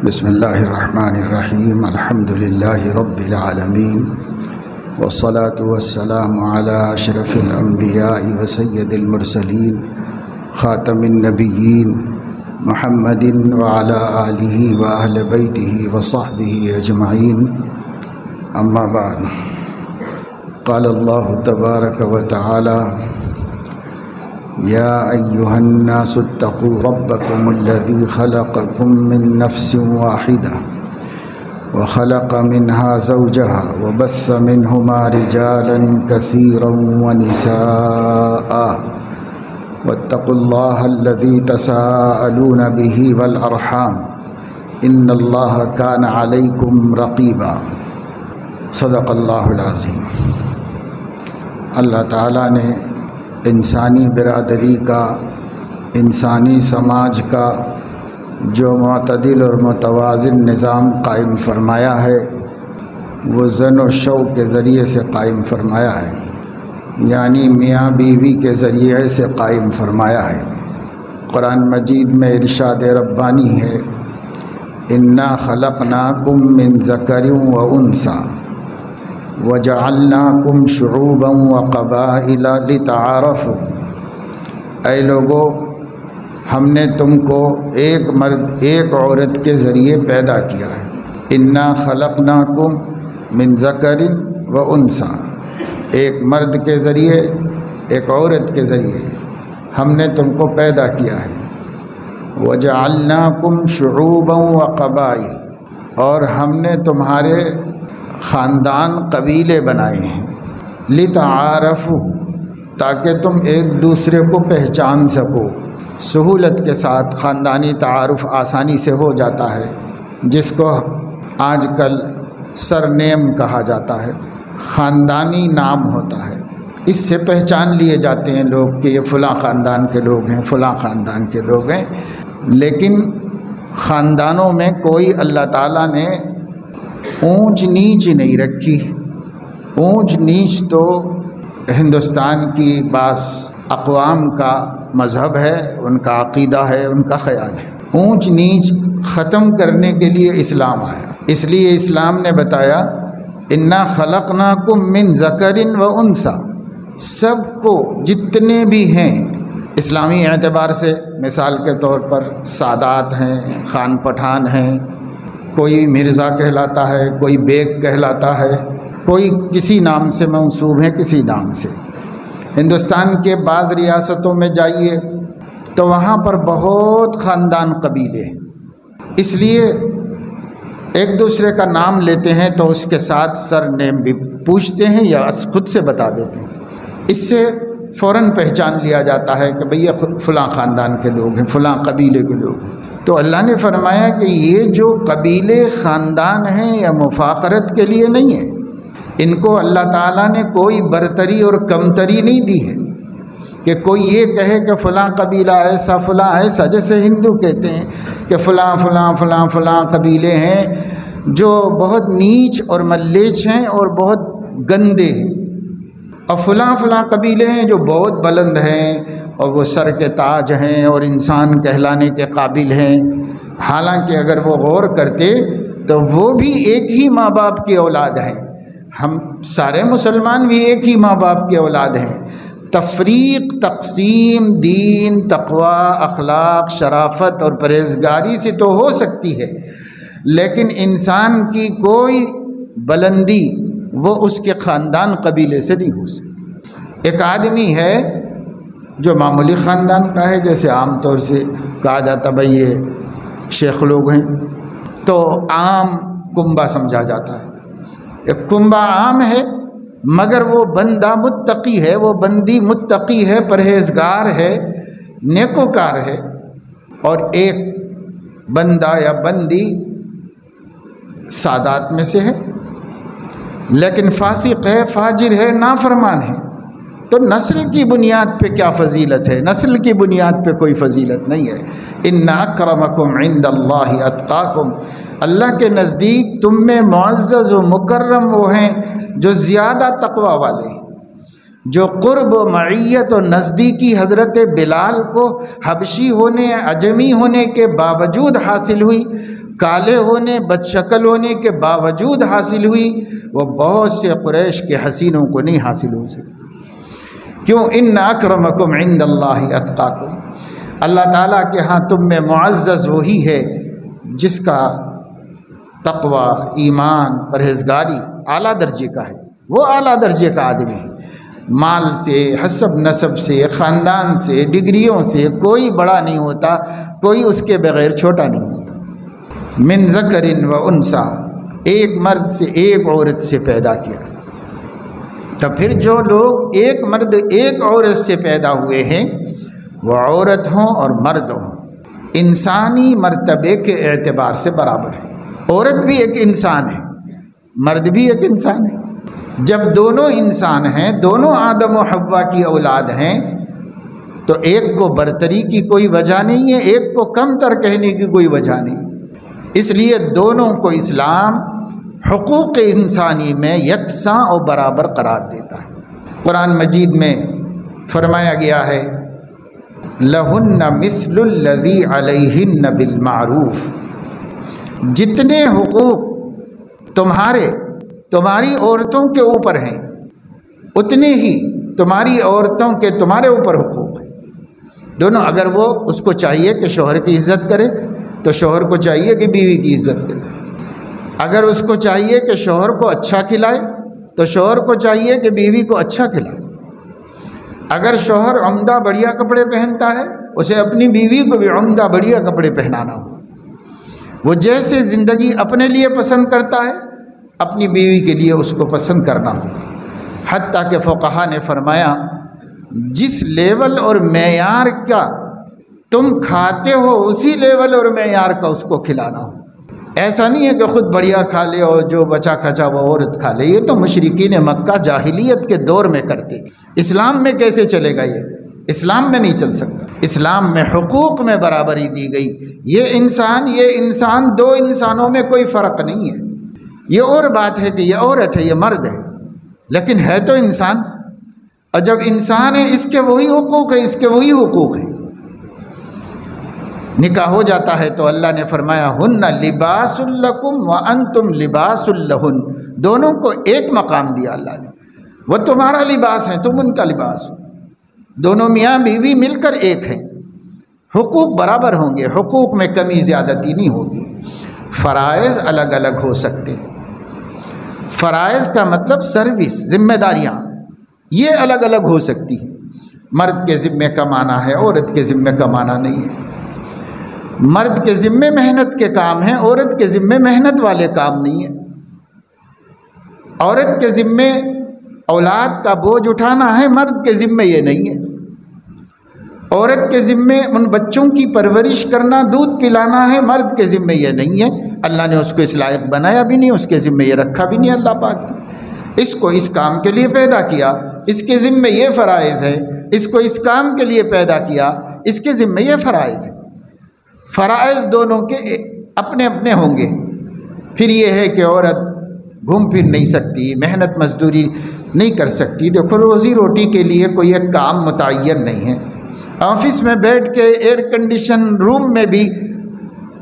بسم اللہ الرحمن الرحیم الحمد للہ رب العالمین والصلاة والسلام علی اشرف الانبیاء وسید المرسلین خاتم النبیین محمد وعلی آلہ واہل بیتہ وصحبہ اجمعین اما بعد قال اللہ تبارک وتعالی یا ایہا الناس اتقوا ربکم الذی خلقکم من نفس واحدہ وخلق منها زوجها وبث منهما رجالا كثيرا ونساء واتقوا الله الذي تساءلون به والأرحام إن الله كان عليكم رقيبا صدق اللہ العظیم۔ اللہ تعالیٰ نے انسانی برادری کا، انسانی سماج کا جو معتدل اور متوازن نظام قائم فرمایا ہے وہ زن و شو کے ذریعے سے قائم فرمایا ہے، یعنی میاں بیوی کے ذریعے سے قائم فرمایا ہے۔ قرآن مجید میں ارشاد ربانی ہے انا خلقناکم من ذکر و انثی وجعلناکم شعوبا وقبائل لتعارفوا، اے لوگو ہم نے تم کو ایک مرد ایک عورت کے ذریعے پیدا کیا ہے۔ انا خلقناکم من ذکر و انثی، ایک مرد کے ذریعے ایک عورت کے ذریعے ہم نے تم کو پیدا کیا ہے۔ وجعلناکم شعوبا وقبائل، اور ہم نے تمہارے خاندان قبیلے بنائے ہیں۔ لتعارفوا، تاکہ تم ایک دوسرے کو پہچان سکو۔ سہولت کے ساتھ خاندانی تعارف آسانی سے ہو جاتا ہے، جس کو آج کل سر نیم کہا جاتا ہے، خاندانی نام ہوتا ہے۔ اس سے پہچان لیے جاتے ہیں لوگ کہ یہ فلاں خاندان کے لوگ ہیں، فلاں خاندان کے لوگ ہیں۔ لیکن خاندانوں میں کوئی اللہ تعالیٰ نے اونچ نیچ نہیں رکھی۔ اونچ نیچ تو ہندوستان کی بعض اقوام کا مذہب ہے، ان کا عقیدہ ہے، ان کا خیال ہے۔ اونچ نیچ ختم کرنے کے لیے اسلام آیا، اس لیے اسلام نے بتایا انا خلقناکم من ذکر و انثی، سب کو جتنے بھی ہیں اسلامی اعتبار سے، مثال کے طور پر سادات ہیں، خان پٹھان ہیں، کوئی مرزا کہلاتا ہے، کوئی بیگ کہلاتا ہے، کوئی کسی نام سے منسوب ہے، کسی نام سے۔ ہندوستان کے بعض ریاستوں میں جائیے تو وہاں پر بہت خاندان قبیلے، اس لیے ایک دوسرے کا نام لیتے ہیں تو اس کے ساتھ سر نیم بھی پوچھتے ہیں یا خود سے بتا دیتے ہیں۔ اس سے فوراً پہچان لیا جاتا ہے کہ بھئی یہ فلاں خاندان کے لوگ ہیں، فلاں قبیلے کے لوگ ہیں۔ تو اللہ نے فرمایا کہ یہ جو قبیلے خاندان ہیں یا مفاخرت کے لیے نہیں ہے، ان کو اللہ تعالیٰ نے کوئی برتری اور کمتری نہیں دی ہے کہ کوئی یہ کہے کہ فلاں قبیلہ ایسا فلاں ایسا، جیسے ہندو کہتے ہیں کہ فلاں فلاں فلاں فلاں قبیلے ہیں جو بہت نیچ اور ملیچ ہیں اور بہت گندے ہیں، اور فلاں فلاں قبیلے ہیں جو بہت بلند ہیں اور وہ سر کے تاج ہیں اور انسان کہلانے کے قابل ہیں۔ حالانکہ اگر وہ غور کرتے تو وہ بھی ایک ہی ماں باپ کی اولاد ہیں، ہم سارے مسلمان بھی ایک ہی ماں باپ کی اولاد ہیں۔ تفریق، تقسیم دین، تقوی، اخلاق، شرافت اور پرہیزگاری سے تو ہو سکتی ہے، لیکن انسان کی کوئی بلندی وہ اس کے خاندان قبیلے سے نہیں ہو سکتی۔ ایک آدمی ہے جو معمولی خاندان کا ہے، جیسے عام طور سے کہا جاتا بھئی یہ شیخ لوگ ہیں، تو عام کنبہ سمجھا جاتا ہے۔ ایک کنبہ عام ہے مگر وہ بندہ متقی ہے، وہ بندی متقی ہے، پرہیزگار ہے، نیکوکار ہے، اور ایک بندہ یا بندی سادات میں سے ہے لیکن فاسق ہے، فاجر ہے، نافرمان ہے۔ تو نسل کی بنیاد پہ کیا فضیلت ہے؟ نسل کی بنیاد پہ کوئی فضیلت نہیں ہے۔ ان اکرمکم عند اللہ اتقاکم، اللہ کے نزدیک تم میں معزز و مکرم وہ ہیں جو زیادہ تقوی والے، جو قرب و معیت و نزدیکی حضرت بلال کو حبشی ہونے عجمی ہونے کے باوجود حاصل ہوئی، کالے ہونے بدشکل ہونے کے باوجود حاصل ہوئی، وہ بہت سے قریش کے حسینوں کو نہیں حاصل ہو سکی۔ کیوں؟ ان اکرمکم عند اللہ اتقاکم، اللہ تعالیٰ کے ہاں تم میں معزز وہی ہے جس کا تقوی، ایمان، پرہیزگاری اعلیٰ درجے کا ہے، وہ اعلیٰ درجے کا آدمی ہے۔ مال سے، حسب نسب سے، خاندان سے، ڈگریوں سے کوئی بڑا نہیں ہوتا، کوئی اس کے بغیر چھوٹا نہیں ہوتا۔ من ذکر و انثی، ایک مرد سے ایک عورت سے پیدا کیا۔ تو پھر جو لوگ ایک مرد ایک عورت سے پیدا ہوئے ہیں، وہ عورت ہوں اور مرد ہوں، انسانی مرتبے کے اعتبار سے برابر ہے۔ عورت بھی ایک انسان ہے، مرد بھی ایک انسان ہے۔ جب دونوں انسان ہیں، دونوں آدم و حوا کی اولاد ہیں، تو ایک کو برتری کی کوئی وجہ نہیں ہے، ایک کو کم تر کہنے کی کوئی وجہ نہیں۔ اس لیے دونوں کو اسلام حقوق انسانی میں یکساں اور برابر قرار دیتا ہے۔ قرآن مجید میں فرمایا گیا ہے لہن مثل الذی علیہن بالمعروف، جتنے حقوق تمہاری عورتوں کے اوپر ہیں، اتنے ہی تمہاری عورتوں کے تمہارے اوپر حقوق ہیں۔ دونوں، اگر وہ اس کو چاہیے کہ شوہر کی عزت کرے تو شوہر کو چاہیے کہ بیوی کی عزت کرے، اگر اس کو چاہیے کہ شوہر کو اچھا کھلائے تو شوہر کو چاہیے کہ بیوی کو اچھا کھلائے، اگر شوہر عمدہ بڑھیا کپڑے پہنتا ہے اسے اپنی بیوی کو بھی عمدہ بڑھیا کپڑے پہنانا ہو، وہ جیسے زندگی اپنے لیے پسند کرتا ہے اپنی بیوی کے لیے اس کو پسند کرنا ہو۔ حتیٰ کہ فقہا نے فرمایا جس لیول اور معیار کا تم کھاتے ہو اسی لیول اور معیار کا اس کو کھلانا ہو۔ ایسا نہیں ہے کہ خود بڑھیا کھا لے اور جو بچا کھچا وہ عورت کھا لے، یہ تو مشرکین مکہ جاہلیت کے دور میں کرتے، اسلام میں کیسے چلے گا؟ یہ اسلام میں نہیں چل سکتا۔ اسلام میں حقوق میں برابری دی گئی، یہ انسان دو انسانوں میں کوئی فرق نہیں ہے۔ یہ اور بات ہے کہ یہ عورت ہے، یہ مرد ہے، لیکن ہے تو انسان، اور جب انسان ہے اس کے وہی حقوق ہے، اس کے وہی حقوق ہیں۔ نکاح ہو جاتا ہے تو اللہ نے فرمایا ہن لباس لکم وانتم لباس لہن، دونوں کو ایک مقام دیا اللہ نے، وہ تمہارا لباس ہے، تم ان کا لباس ہو، دونوں میاں بیوی مل کر ایک ہیں، حقوق برابر ہوں گے، حقوق میں کمی زیادتی نہیں ہوگی۔ فرائض الگ الگ ہو سکتے، فرائض کا مطلب سروس، ذمہ داریاں، یہ الگ الگ ہو سکتی ہیں۔ مرد کے ذمے کمانا ہے، عورت کے ذمے کمانا نہیں ہے۔ مرد کے ذمے محنت کے کام ہیں، عورت کے ذمے محنت والے کام نہیں ہیں۔ عورت کے ذمے اولاد کا بوجھ اٹھانا ہے، مرد کے ذمے یہ نہیں ہے۔ عورت کے ذمے ان بچوں کی پرورش کرنا، دودھ پلانا ہے، مرد کے ذمے یہ نہیں ہے۔ اللہ نے اس کو اس لائق بنایا بھی نہیں، اس کے ذمے یہ رکھا بھی نہیں اللہ پاک نے۔ اس کو اس کام کے لیے پیدا کیا، اس کے ذمے یہ فرائض ہے، اس کو اس کام کے لیے پیدا کیا، اس کے ذمے یہ فرائض ہے۔ فرائض دونوں کے اپنے اپنے ہوں گے۔ پھر یہ ہے کہ عورت گھوم پھر نہیں سکتی، محنت مزدوری نہیں کر سکتی۔ دیکھو روزی روٹی کے لیے کوئی ایک کام متعین نہیں ہے۔ آفس میں بیٹھ کے ایئر کنڈیشن روم میں بھی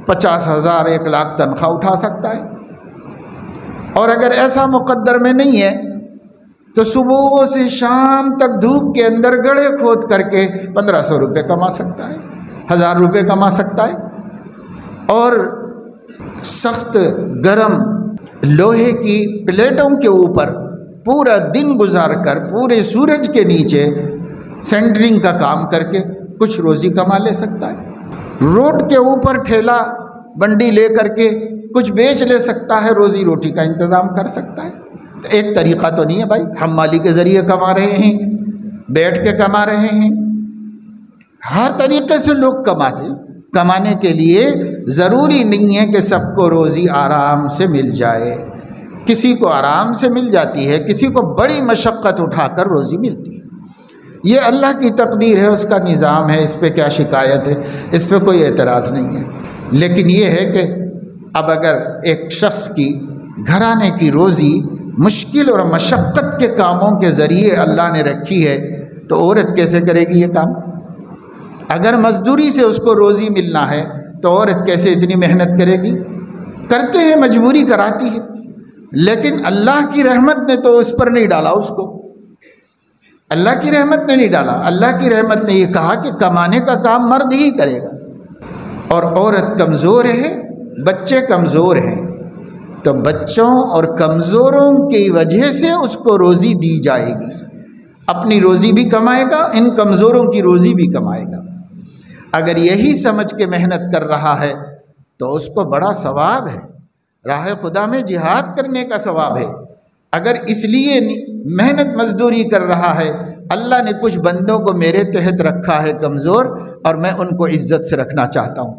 50,000 1 لاکھ تنخواہ اٹھا سکتا ہے، اور اگر ایسا مقدر میں نہیں ہے تو صبح سے شام تک دھوپ کے اندر گڑھے کھود کر کے 1500 روپے کما سکتا ہے، 1000 روپے کما سکتا ہے، اور سخت گرم لوہے کی پلیٹوں کے اوپر پورا دن گزار کر پورے سورج کے نیچے سینٹرنگ کا کام کر کے کچھ روزی کما لے سکتا ہے۔ روڈ کے اوپر ٹھیلا بنڈی لے کر کے کچھ بیچ لے سکتا ہے، روزی روٹی کا انتظام کر سکتا ہے۔ تو ایک طریقہ تو نہیں ہے بھائی حمالی کے ذریعے کما رہے ہیں، بیٹھ کے کما رہے ہیں، ہر طریقے سے لوگ کمانے کے لیے ضروری نہیں ہے کہ سب کو روزی آرام سے مل جائے، کسی کو آرام سے مل جاتی ہے، کسی کو بڑی مشقت اٹھا کر روزی ملتی ہے۔ یہ اللہ کی تقدیر ہے، اس کا نظام ہے، اس پہ کیا شکایت ہے، اس پہ کوئی اعتراض نہیں ہے۔ لیکن یہ ہے کہ اب اگر ایک شخص کی گھرانے کی روزی مشکل اور مشقت کے کاموں کے ذریعے اللہ نے رکھی ہے، تو عورت کیسے کرے گی یہ کام؟ اگر مزدوری سے اس کو روزی ملنا ہے تو عورت کیسے اتنی محنت کرے گی؟ کرتے ہیں، مجبوری کراتی ہے، لیکن اللہ کی رحمت نے تو اس پر نہیں ڈالا اس کو، اللہ کی رحمت نے نہیں ڈالا۔ اللہ کی رحمت نے یہ کہا کہ کمانے کا کام مرد ہی کرے گا، اور عورت کمزور ہے، بچے کمزور ہیں، تو بچوں اور کمزوروں کی وجہ سے اس کو روزی دی جائے گی، اپنی روزی بھی کمائے گا، ان کمزوروں کی روزی بھی کمائے گا۔ اگر یہی سمجھ کے محنت کر رہا ہے تو اس کو بڑا ثواب ہے، راہ خدا میں جہاد کرنے کا ثواب ہے۔ اگر اس لیے محنت مزدوری کر رہا ہے، اللہ نے کچھ بندوں کو میرے تحت رکھا ہے کمزور، اور میں ان کو عزت سے رکھنا چاہتا ہوں،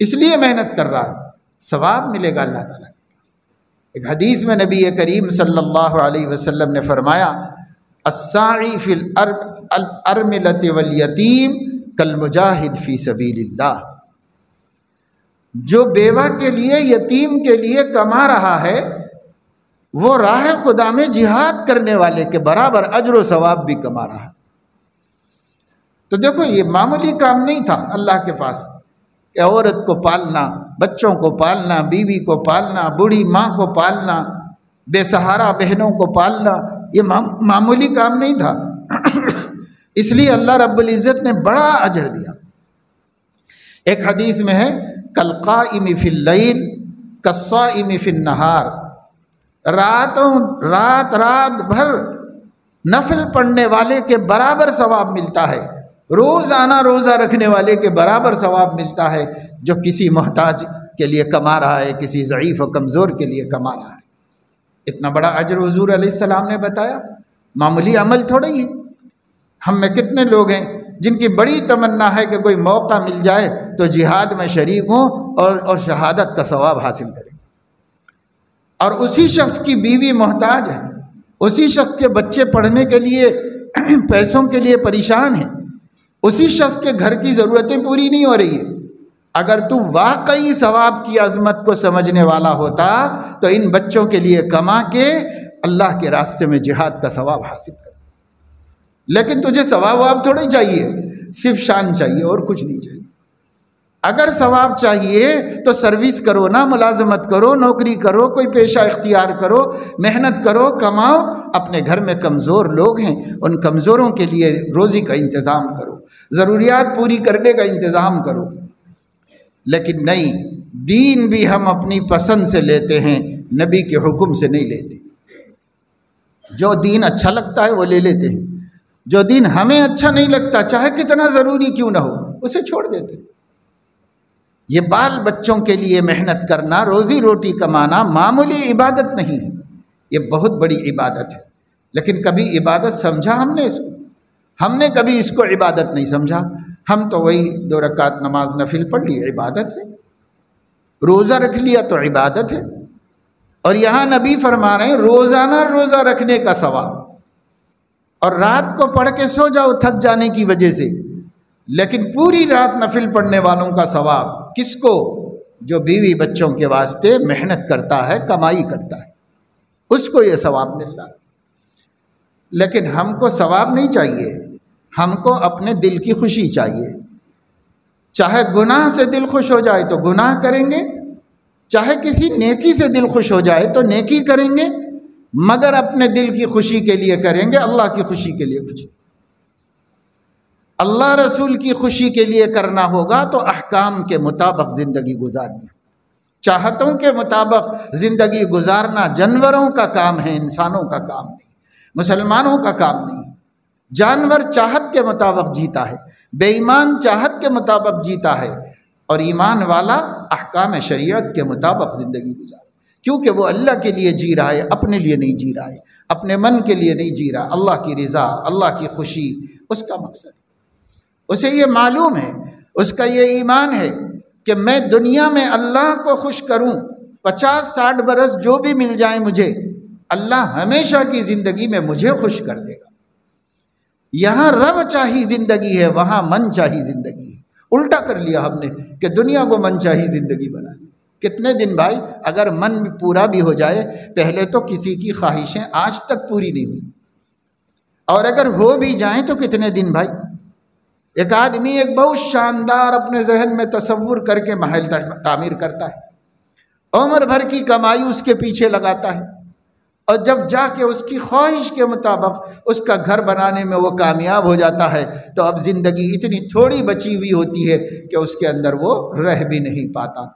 اس لیے محنت کر رہا ہے، ثواب ملے گا اللہ تعالیٰ۔ ایک حدیث میں نبی کریم صلی اللہ علیہ وسلم نے فرمایا، الساعی فی الارملۃ والیتیم کالمجاہد فی سبیل اللہ، جو بیوہ کے لیے، یتیم کے لیے کما رہا ہے، وہ راہ خدا میں جہاد کرنے والے کے برابر اجر و ثواب بھی کما رہا ہے۔ تو دیکھو یہ معمولی کام نہیں تھا اللہ کے پاس، کہ عورت کو پالنا، بچوں کو پالنا، بیوی کو پالنا، بوڑھی ماں کو پالنا، بے سہارا بہنوں کو پالنا، یہ معمولی کام نہیں تھا۔ اس لیے اللہ رب العزت نے بڑا اجر دیا۔ ایک حدیث میں ہے، کالقائم فی اللیل کالصائم فی النہار، رات بھر نفل پڑھنے والے کے برابر ثواب ملتا ہے، روزانہ روزہ رکھنے والے کے برابر ثواب ملتا ہے، جو کسی محتاج کے لیے کما رہا ہے، کسی ضعیف و کمزور کے لیے کما رہا ہے۔ اتنا بڑا اجر حضور علیہ السلام نے بتایا، معمولی عمل تھوڑا ہی ہے۔ ہم میں کتنے لوگ ہیں جن کی بڑی تمنا ہے کہ کوئی موقع مل جائے تو جہاد میں شریک ہوں اور شہادت کا ثواب حاصل کریں، اور اسی شخص کی بیوی محتاج ہے، اسی شخص کے بچے پڑھنے کے لیے پیسوں کے لیے پریشان ہیں، اسی شخص کے گھر کی ضرورتیں پوری نہیں ہو رہی ہے۔ اگر تو واقعی ثواب کی عظمت کو سمجھنے والا ہوتا تو ان بچوں کے لیے کما کے اللہ کے راستے میں جہاد کا ثواب حاصل کرتا۔ لیکن تجھے ثواب تھوڑی چاہیے، صرف شان چاہیے اور کچھ نہیں چاہیے۔ اگر ثواب چاہیے تو سروس کرو نا، ملازمت کرو، نوکری کرو، کوئی پیشہ اختیار کرو، محنت کرو، کماؤ، اپنے گھر میں کمزور لوگ ہیں ان کمزوروں کے لیے روزی کا انتظام کرو، ضروریات پوری کرنے کا انتظام کرو۔ لیکن نہیں، دین بھی ہم اپنی پسند سے لیتے ہیں، نبی کے حکم سے نہیں لیتے۔ جو دین اچھا لگتا ہے وہ لے لیتے ہیں، جو دین ہمیں اچھا نہیں لگتا، چاہے کتنا ضروری کیوں نہ ہو، اسے چھوڑ دیتے ہیں۔ یہ بال بچوں کے لیے محنت کرنا، روزی روٹی کمانا معمولی عبادت نہیں ہے، یہ بہت بڑی عبادت ہے۔ لیکن کبھی عبادت سمجھا ہم نے اس کو؟ ہم نے کبھی اس کو عبادت نہیں سمجھا۔ ہم تو وہی 2 رکعت نماز نفل پڑھ لی، عبادت ہے، روزہ رکھ لیا تو عبادت ہے۔ اور یہاں نبی فرما رہے ہیں روزانہ روزہ رکھنے کا ثواب، اور رات کو پڑھ کے سو جاؤ تھک جانے کی وجہ سے، لیکن پوری رات نفل پڑھنے والوں کا ثواب کس کو؟ جو بیوی بچوں کے واسطے محنت کرتا ہے، کمائی کرتا ہے، اس کو یہ ثواب مل رہا ہے۔ لیکن ہم کو ثواب نہیں چاہیے، ہم کو اپنے دل کی خوشی چاہیے۔ چاہے گناہ سے دل خوش ہو جائے تو گناہ کریں گے، چاہے کسی نیکی سے دل خوش ہو جائے تو نیکی کریں گے، مگر اپنے دل کی خوشی کے لیے کریں گے، اللہ کی خوشی کے لیے کچھ۔ اللہ رسول کی خوشی کے لیے کرنا ہوگا تو احکام کے مطابق زندگی گزارنی، چاہتوں کے مطابق زندگی گزارنا جانوروں کا کام ہے، انسانوں کا کام نہیں، مسلمانوں کا کام نہیں۔ جانور چاہت کے مطابق جیتا ہے، بے ایمان چاہت کے مطابق جیتا ہے، اور ایمان والا احکام شریعت کے مطابق زندگی گزارے، کیونکہ وہ اللہ کے لیے جی رہا ہے، اپنے لیے نہیں جی رہا ہے، اپنے من کے لیے نہیں جی رہا، اللہ کی رضا، اللہ کی خوشی اس کا مقصد ہے۔ اسے یہ معلوم ہے، اس کا یہ ایمان ہے کہ میں دنیا میں اللہ کو خوش کروں، 50-60 برس جو بھی مل جائیں مجھے، اللہ ہمیشہ کی زندگی میں مجھے خوش کر دے گا۔ یہاں رب چاہی زندگی ہے، وہاں من چاہی زندگی ہے۔ الٹا کر لیا ہم نے کہ دنیا کو من چاہی زندگی بنا لی۔ کتنے دن بھائی؟ اگر من پورا بھی ہو جائے، پہلے تو کسی کی خواہشیں آج تک پوری نہیں ہوئی، اور اگر ہو بھی جائیں تو کتنے دن بھائی؟ ایک آدمی ایک بہت شاندار اپنے ذہن میں تصور کر کے محل تعمیر کرتا ہے، عمر بھر کی کمائی اس کے پیچھے لگاتا ہے، اور جب جا کے اس کی خواہش کے مطابق اس کا گھر بنانے میں وہ کامیاب ہو جاتا ہے، تو اب زندگی اتنی تھوڑی بچی ہوئی ہوتی ہے کہ اس کے اندر وہ رہ بھی نہیں پاتا،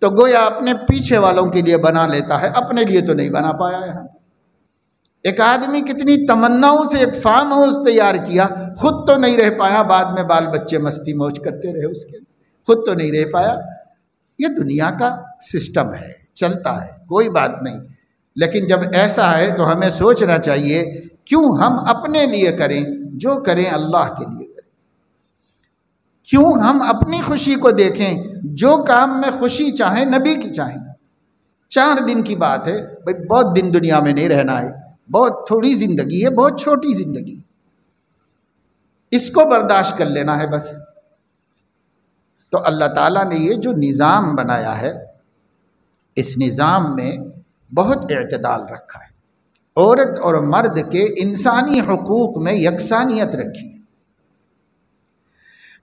تو گویا اپنے پیچھے والوں کے لیے بنا لیتا ہے، اپنے لیے تو نہیں بنا پایا ہے۔ ایک آدمی کتنی تمناؤں سے ایک فارم ہاؤس تیار کیا، خود تو نہیں رہ پایا، بعد میں بال بچے مستی موج کرتے رہے اس کے، خود تو نہیں رہ پایا۔ یہ دنیا کا سسٹم ہے، چلتا ہے، کوئی بات نہیں، لیکن جب ایسا ہے تو ہمیں سوچنا چاہیے کیوں ہم اپنے لیے کریں، جو کریں اللہ کے لیے کریں، کیوں ہم اپنی خوشی کو دیکھیں، جو کام میں خوشی چاہیں نبی کی چاہیں۔ 4 دن کی بات ہے بھائی، بہت دن دنیا میں نہیں رہنا ہے، بہت تھوڑی زندگی ہے، بہت چھوٹی زندگی، اس کو برداشت کر لینا ہے بس۔ تو اللہ تعالیٰ نے یہ جو نظام بنایا ہے، اس نظام میں بہت اعتدال رکھا ہے، عورت اور مرد کے انسانی حقوق میں یکسانیت رکھی ہے۔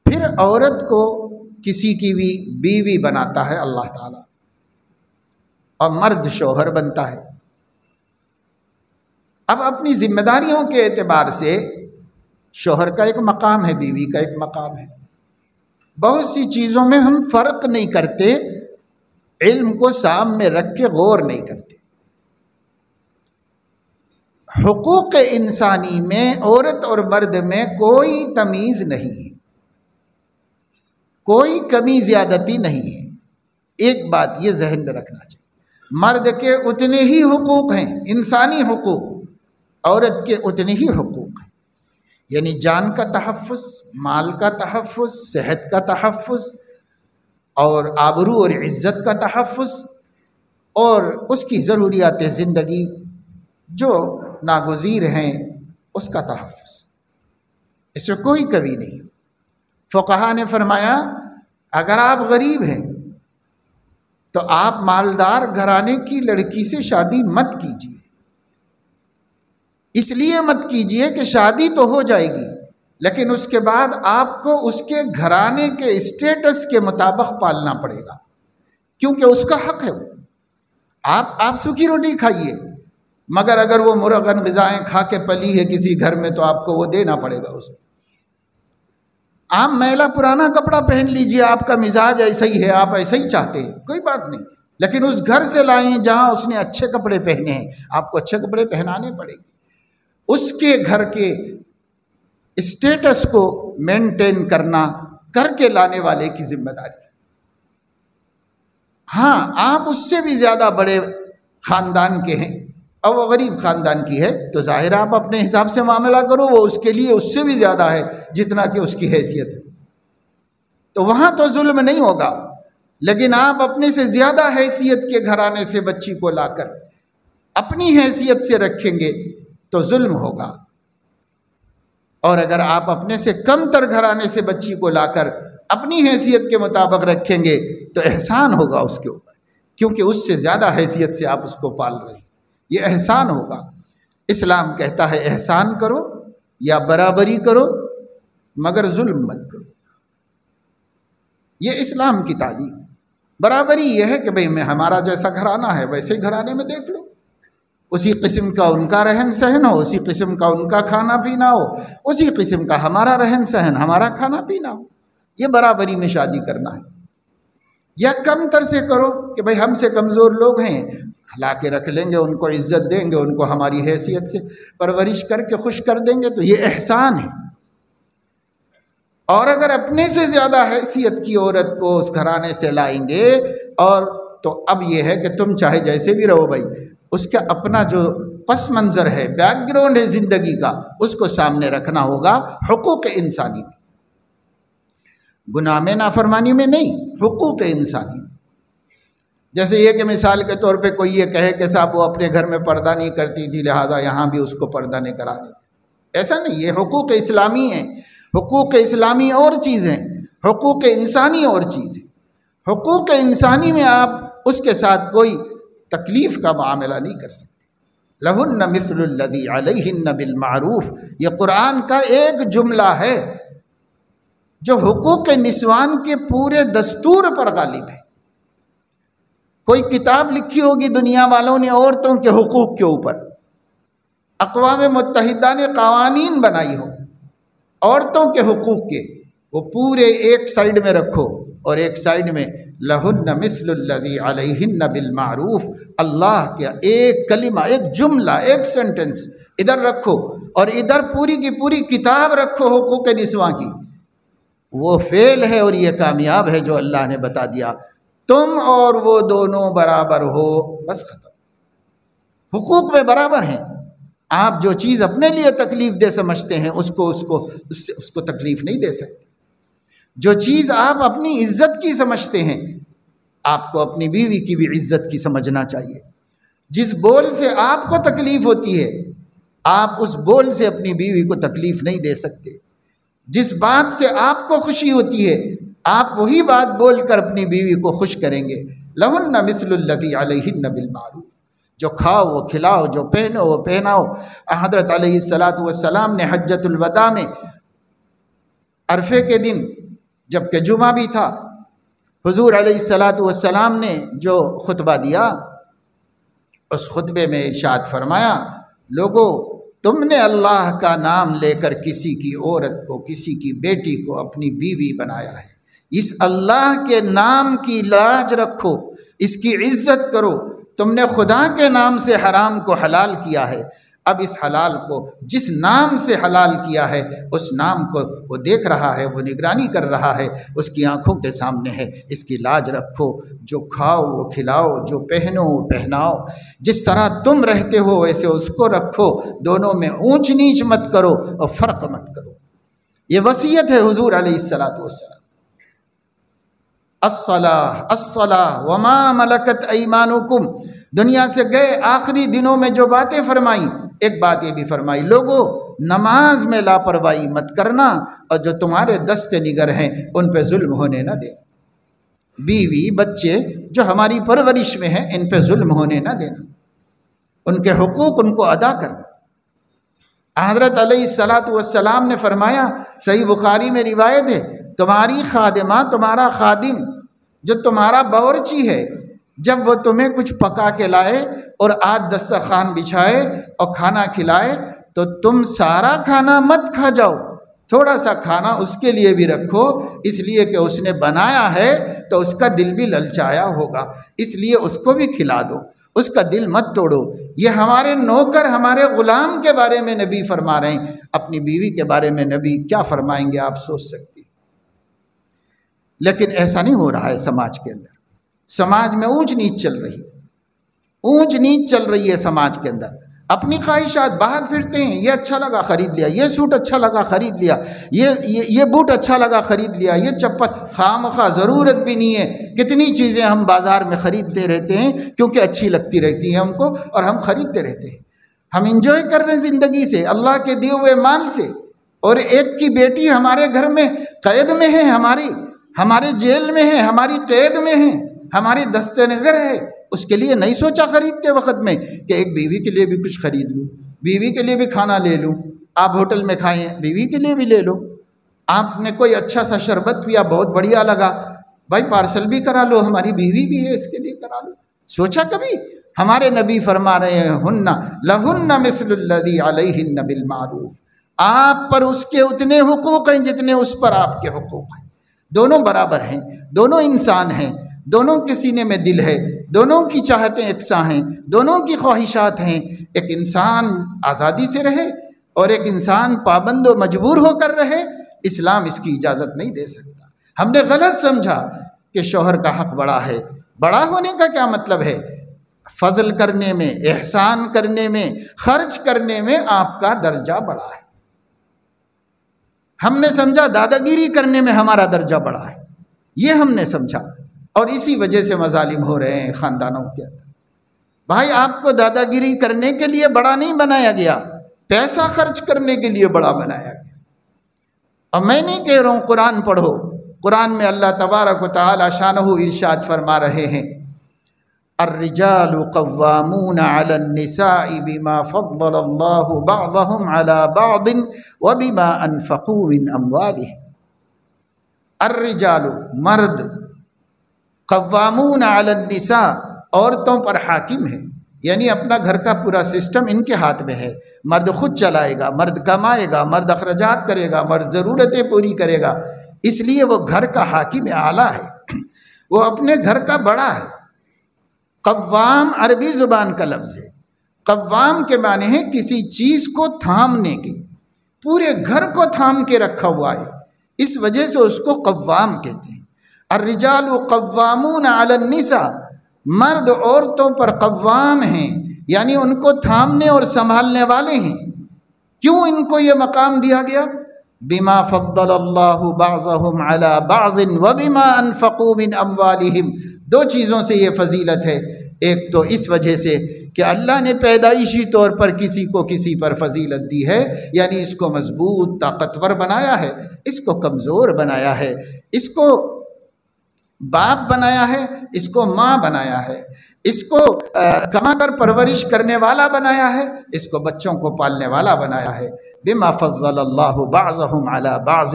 پھر عورت کو کسی کی بھی بیوی بناتا ہے اللہ تعالیٰ، اور مرد شوہر بنتا ہے۔ اب اپنی ذمہ داریوں کے اعتبار سے شوہر کا ایک مقام ہے، بیوی کا ایک مقام ہے۔ بہت سی چیزوں میں ہم فرق نہیں کرتے، علم کو سامنے رکھ کے غور نہیں کرتے۔ حقوق انسانی میں عورت اور مرد میں کوئی تمیز نہیں ہے، کوئی کمی زیادتی نہیں ہے۔ ایک بات یہ ذہن میں رکھنا چاہیے، مرد کے اتنے ہی حقوق ہیں انسانی حقوق، عورت کے اتنے ہی حقوق ہیں، یعنی جان کا تحفظ، مال کا تحفظ، صحت کا تحفظ، اور آبرو اور عزت کا تحفظ، اور اس کی ضروریات زندگی جو ناگزیر ہیں اس کا تحفظ، اس میں کوئی کمی نہیں۔ فقہا نے فرمایا اگر آپ غریب ہیں تو آپ مالدار گھرانے کی لڑکی سے شادی مت کیجیے، اس لیے مت کیجیے کہ شادی تو ہو جائے گی لیکن اس کے بعد آپ کو اس کے گھرانے کے اسٹیٹس کے مطابق پالنا پڑے گا، کیونکہ اس کا حق ہے۔ آپ سوکھی روٹی کھائیے، مگر اگر وہ مرغن غذائیں کھا کے پلی ہے کسی گھر میں تو آپ کو وہ دینا پڑے گا اسے۔ آپ میلا پرانا کپڑا پہن لیجئے، آپ کا مزاج ایسا ہی ہے، آپ ایسا ہی چاہتے ہیں، کوئی بات نہیں، لیکن اس گھر سے لائیں جہاں اس نے اچھے کپڑے پہنے ہیں، آپ کو اچھے kپڑے پہنانے پڑیں گے۔ اس کے گھر کے اسٹیٹس کو مینٹین کرنا کر کے لانے والے کی ذمہ داری ہے۔ ہاں آپ اس سے بھی زیادہ بڑے خاندان کے ہیں اور وہ غریب خاندان کی ہے تو ظاہر آپ اپنے حساب سے معاملہ کرو، وہ اس کے لیے اس سے بھی زیادہ ہے جتنا کہ اس کی حیثیت ہے، تو وہاں تو ظلم نہیں ہوگا۔ لیکن آپ اپنے سے زیادہ حیثیت کے گھرانے سے بچی کو لا کر اپنی حیثیت سے رکھیں گے تو ظلم ہوگا، اور اگر آپ اپنے سے کم تر گھرانے سے بچی کو لا کر اپنی حیثیت کے مطابق رکھیں گے تو احسان ہوگا اس کے اوپر، کیونکہ اس سے زیادہ حیثیت سے آپ اس کو پال رہے ہیں، یہ احسان ہوگا۔ اسلام کہتا ہے احسان کرو یا برابری کرو مگر ظلم مت کرو، یہ اسلام کی تعلیم۔ برابری یہ ہے کہ بھئی میں ہمارا جیسا گھرانہ ہے ویسے ہی گھرانے میں دیکھ لو، اسی قسم کا ان کا رہن سہن ہو، اسی قسم کا ان کا کھانا پینا ہو، اسی قسم کا ہمارا رہن سہن ہمارا کھانا پینا ہو، یہ برابری میں شادی کرنا ہے۔ یا کم تر سے کرو کہ بھئی ہم سے کمزور لوگ ہیں، لا کے رکھ لیں گے، ان کو عزت دیں گے، ان کو ہماری حیثیت سے پرورش کر کے خوش کر دیں گے، تو یہ احسان ہے۔ اور اگر اپنے سے زیادہ حیثیت کی عورت کو اس گھرانے سے لائیں گے، اور تو اب یہ ہے کہ تم چاہے جیسے بھی رہو بھائی، اس کا اپنا جو پس منظر ہے، بیک گراؤنڈ ہے زندگی کا، اس کو سامنے رکھنا ہوگا حقوق انسانی میں، گناہ میں نافرمانی میں نہیں، حقوق انسانی میں۔ جیسے یہ کہ مثال کے طور پہ کوئی یہ کہے کہ صاحب وہ اپنے گھر میں پردہ نہیں کرتی تھی لہذا یہاں بھی اس کو پردہ نہیں کرانے، ایسا نہیں، یہ حقوق اسلامی ہیں۔ حقوق اسلامی اور چیز ہیں، حقوق انسانی اور چیز ہے۔ حقوق انسانی میں آپ اس کے ساتھ کوئی تکلیف کا معاملہ نہیں کر سکتے۔ لہن مثل الذی علیہن بالمعروف، یہ قرآن کا ایک جملہ ہے جو حقوق نسوان کے پورے دستور پر غالب ہے۔ کوئی کتاب لکھی ہوگی دنیا والوں نے عورتوں کے حقوق کے اوپر، اقوام متحدہ نے قوانین بنائی ہو عورتوں کے حقوق کے، وہ پورے ایک سائیڈ میں رکھو اور ایک سائیڈ میں لہن مثل الذی علیہن بالمعروف، اللہ کا ایک کلمہ، ایک جملہ، ایک سینٹنس ادھر رکھو اور ادھر پوری کی پوری کتاب رکھو حقوق نسواں کی۔ وہ فعل ہے اور یہ کامیاب ہے جو اللہ نے بتا دیا، تم اور وہ دونوں برابر ہو، بس ختم۔ حقوق میں برابر ہیں۔ آپ جو چیز اپنے لیے تکلیف دہ سمجھتے ہیں اس کو تکلیف نہیں دے سکتے۔ جو چیز آپ اپنی عزت کی سمجھتے ہیں آپ کو اپنی بیوی کی بھی عزت کی سمجھنا چاہیے۔ جس بول سے آپ کو تکلیف ہوتی ہے آپ اس بول سے اپنی بیوی کو تکلیف نہیں دے سکتے۔ جس بات سے آپ کو خوشی ہوتی ہے آپ وہی بات بول کر اپنی بیوی کو خوش کریں گے۔ لہن مثل الذی علیہن بالمعروف، جو کھاؤ وہ کھلاؤ، جو پہنو وہ پہناؤ۔ حضرت علیہ السلام نے حجۃ الوداع میں عرفے کے دن جبکہ جمعہ بھی تھا، حضور علیہ السلام نے جو خطبہ دیا اس خطبے میں ارشاد فرمایا، لوگو تم نے اللہ کا نام لے کر کسی کی عورت کو، کسی کی بیٹی کو اپنی بیوی بنایا ہے، اس اللہ کے نام کی لاج رکھو، اس کی عزت کرو۔ تم نے خدا کے نام سے حرام کو حلال کیا ہے، اب اس حلال کو جس نام سے حلال کیا ہے اس نام کو وہ دیکھ رہا ہے، وہ نگرانی کر رہا ہے، اس کی آنکھوں کے سامنے ہے، اس کی لاج رکھو۔ جو کھاؤ وہ کھلاؤ، جو پہنو وہ پہناؤ، جس طرح تم رہتے ہو ویسے اس کو رکھو، دونوں میں اونچ نیچ مت کرو اور فرق مت کرو۔ یہ وصیت ہے حضور علیہ السلام۔ الصلاۃ الصلاۃ وما ملکت ایمانکم، دنیا سے گئے آخری دنوں میں جو باتیں فرمائی، ایک بات یہ بھی فرمائی، لوگو نماز میں لاپرواہی مت کرنا اور جو تمہارے دست نگر ہیں ان پہ ظلم ہونے نہ دینا۔ بیوی بچے جو ہماری پرورش میں ہیں ان پہ ظلم ہونے نہ دینا، ان کے حقوق ان کو ادا کرنا۔ حضرت علیہ السلام نے فرمایا، صحیح بخاری میں روایت ہے، تمہاری خادمہ، تمہارا خادم جو تمہارا باورچی ہے، جب وہ تمہیں کچھ پکا کے لائے اور آج دسترخوان بچھائے اور کھانا کھلائے تو تم سارا کھانا مت کھا جاؤ، تھوڑا سا کھانا اس کے لیے بھی رکھو، اس لیے کہ اس نے بنایا ہے تو اس کا دل بھی للچایا ہوگا، اس لیے اس کو بھی کھلا دو، اس کا دل مت توڑو۔ یہ ہمارے نوکر، ہمارے غلام کے بارے میں نبی فرما رہے ہیں، اپنی بیوی کے بارے میں نبی کیا فرمائیں گے آپ سوچ سکتے۔ لیکن ایسا نہیں ہو رہا ہے سماج کے اندر، سماج میں اونچ نیچ چل رہی ہے، اونچ نیچ چل رہی ہے سماج کے اندر۔ اپنی خواہشات، باہر پھرتے ہیں، یہ اچھا لگا خرید لیا، یہ سوٹ اچھا لگا خرید لیا، یہ بوٹ اچھا لگا خرید لیا، یہ چپل، خواہ ضرورت بھی نہیں ہے۔ کتنی چیزیں ہم بازار میں خریدتے رہتے ہیں کیونکہ اچھی لگتی رہتی ہیں ہم کو اور ہم خریدتے رہتے ہیں۔ ہم انجوائے کر رہے ہیں زندگی سے، اللہ کے دیے ہوئے مال سے، اور ایک کی بیٹی ہمارے گھر میں قید میں ہے، ہمارے جیل میں ہے، ہماری قید میں ہے، ہماری دست نگر ہے، اس کے لیے نہیں سوچا خریدتے وقت میں کہ ایک بیوی کے لیے بھی کچھ خرید لوں، بیوی کے لیے بھی کھانا لے لوں۔ آپ ہوٹل میں کھائیں، بیوی کے لیے بھی لے لو۔ آپ نے کوئی اچھا سا شربت پیا، بہت بڑھیا لگا، بھائی پارسل بھی کرا لو، ہماری بیوی بھی ہے اس کے لیے کرا لو۔ سوچا کبھی؟ ہمارے نبی فرما رہے ہیں، ہن لہن مثل الذی علیہن بالمعروف، آپ پر اس کے اتنے حقوق ہیں جتنے اس پر آپ کے حقوق ہیں، دونوں برابر ہیں، دونوں انسان ہیں، دونوں کے سینے میں دل ہے، دونوں کی چاہتیں یکساں ہیں، دونوں کی خواہشات ہیں۔ ایک انسان آزادی سے رہے اور ایک انسان پابند و مجبور ہو کر رہے، اسلام اس کی اجازت نہیں دے سکتا۔ ہم نے غلط سمجھا کہ شوہر کا حق بڑا ہے۔ بڑا ہونے کا کیا مطلب ہے؟ فضل کرنے میں، احسان کرنے میں، خرچ کرنے میں آپ کا درجہ بڑا ہے۔ ہم نے سمجھا دادا گیری کرنے میں ہمارا درجہ بڑا ہے، یہ ہم نے سمجھا، اور اسی وجہ سے مظالم ہو رہے ہیں خاندانوں کے اندر۔ بھائی آپ کو دادا گیری کرنے کے لیے بڑا نہیں بنایا گیا، پیسہ خرچ کرنے کے لیے بڑا بنایا گیا۔ اور میں نہیں کہہ رہا ہوں قرآن پڑھو، قرآن میں اللہ تبارک و تعالی شانہ ارشاد فرما رہے ہیں الرجال قوامون علی النساء بما فضل اللہ بعضهم علی بعض وبما انفقوا من اموالهم۔ الرجال مرد، قوامون علی النساء عورتوں پر حاکم ہے، یعنی اپنا گھر کا پورا سسٹم ان کے ہاتھ میں ہے۔ مرد خود چلائے گا، مرد کمائے گا، مرد اخراجات کرے گا، مرد ضرورتیں پوری کرے گا، اس لیے وہ گھر کا حاکم اعلیٰ ہے، وہ اپنے گھر کا بڑا ہے۔ قوام عربی زبان کا لفظ ہے۔ قوام کے معنی ہے کسی چیز کو تھامنے کی، پورے گھر کو تھام کے رکھا ہوا ہے، اس وجہ سے اس کو قوام کہتے ہیں۔ الرجال قوامون علی النساء، مرد عورتوں پر قوام ہیں، یعنی ان کو تھامنے اور سنبھالنے والے ہیں۔ کیوں ان کو یہ مقام دیا گیا؟ بما فضل اللہ بعضهم علی بعض وبما انفقوا من اموالهم، دو چیزوں سے یہ فضیلت ہے۔ ایک تو اس وجہ سے کہ اللہ نے پیدائشی طور پر کسی کو کسی پر فضیلت دی ہے، یعنی اس کو مضبوط طاقتور بنایا ہے، اس کو کمزور بنایا ہے، اس کو باپ بنایا ہے، اس کو ماں بنایا ہے، اس کو کما کر پرورش کرنے والا بنایا ہے، اس کو بچوں کو پالنے والا بنایا ہے۔ بما فضل اللہ بعضهم علی بعض،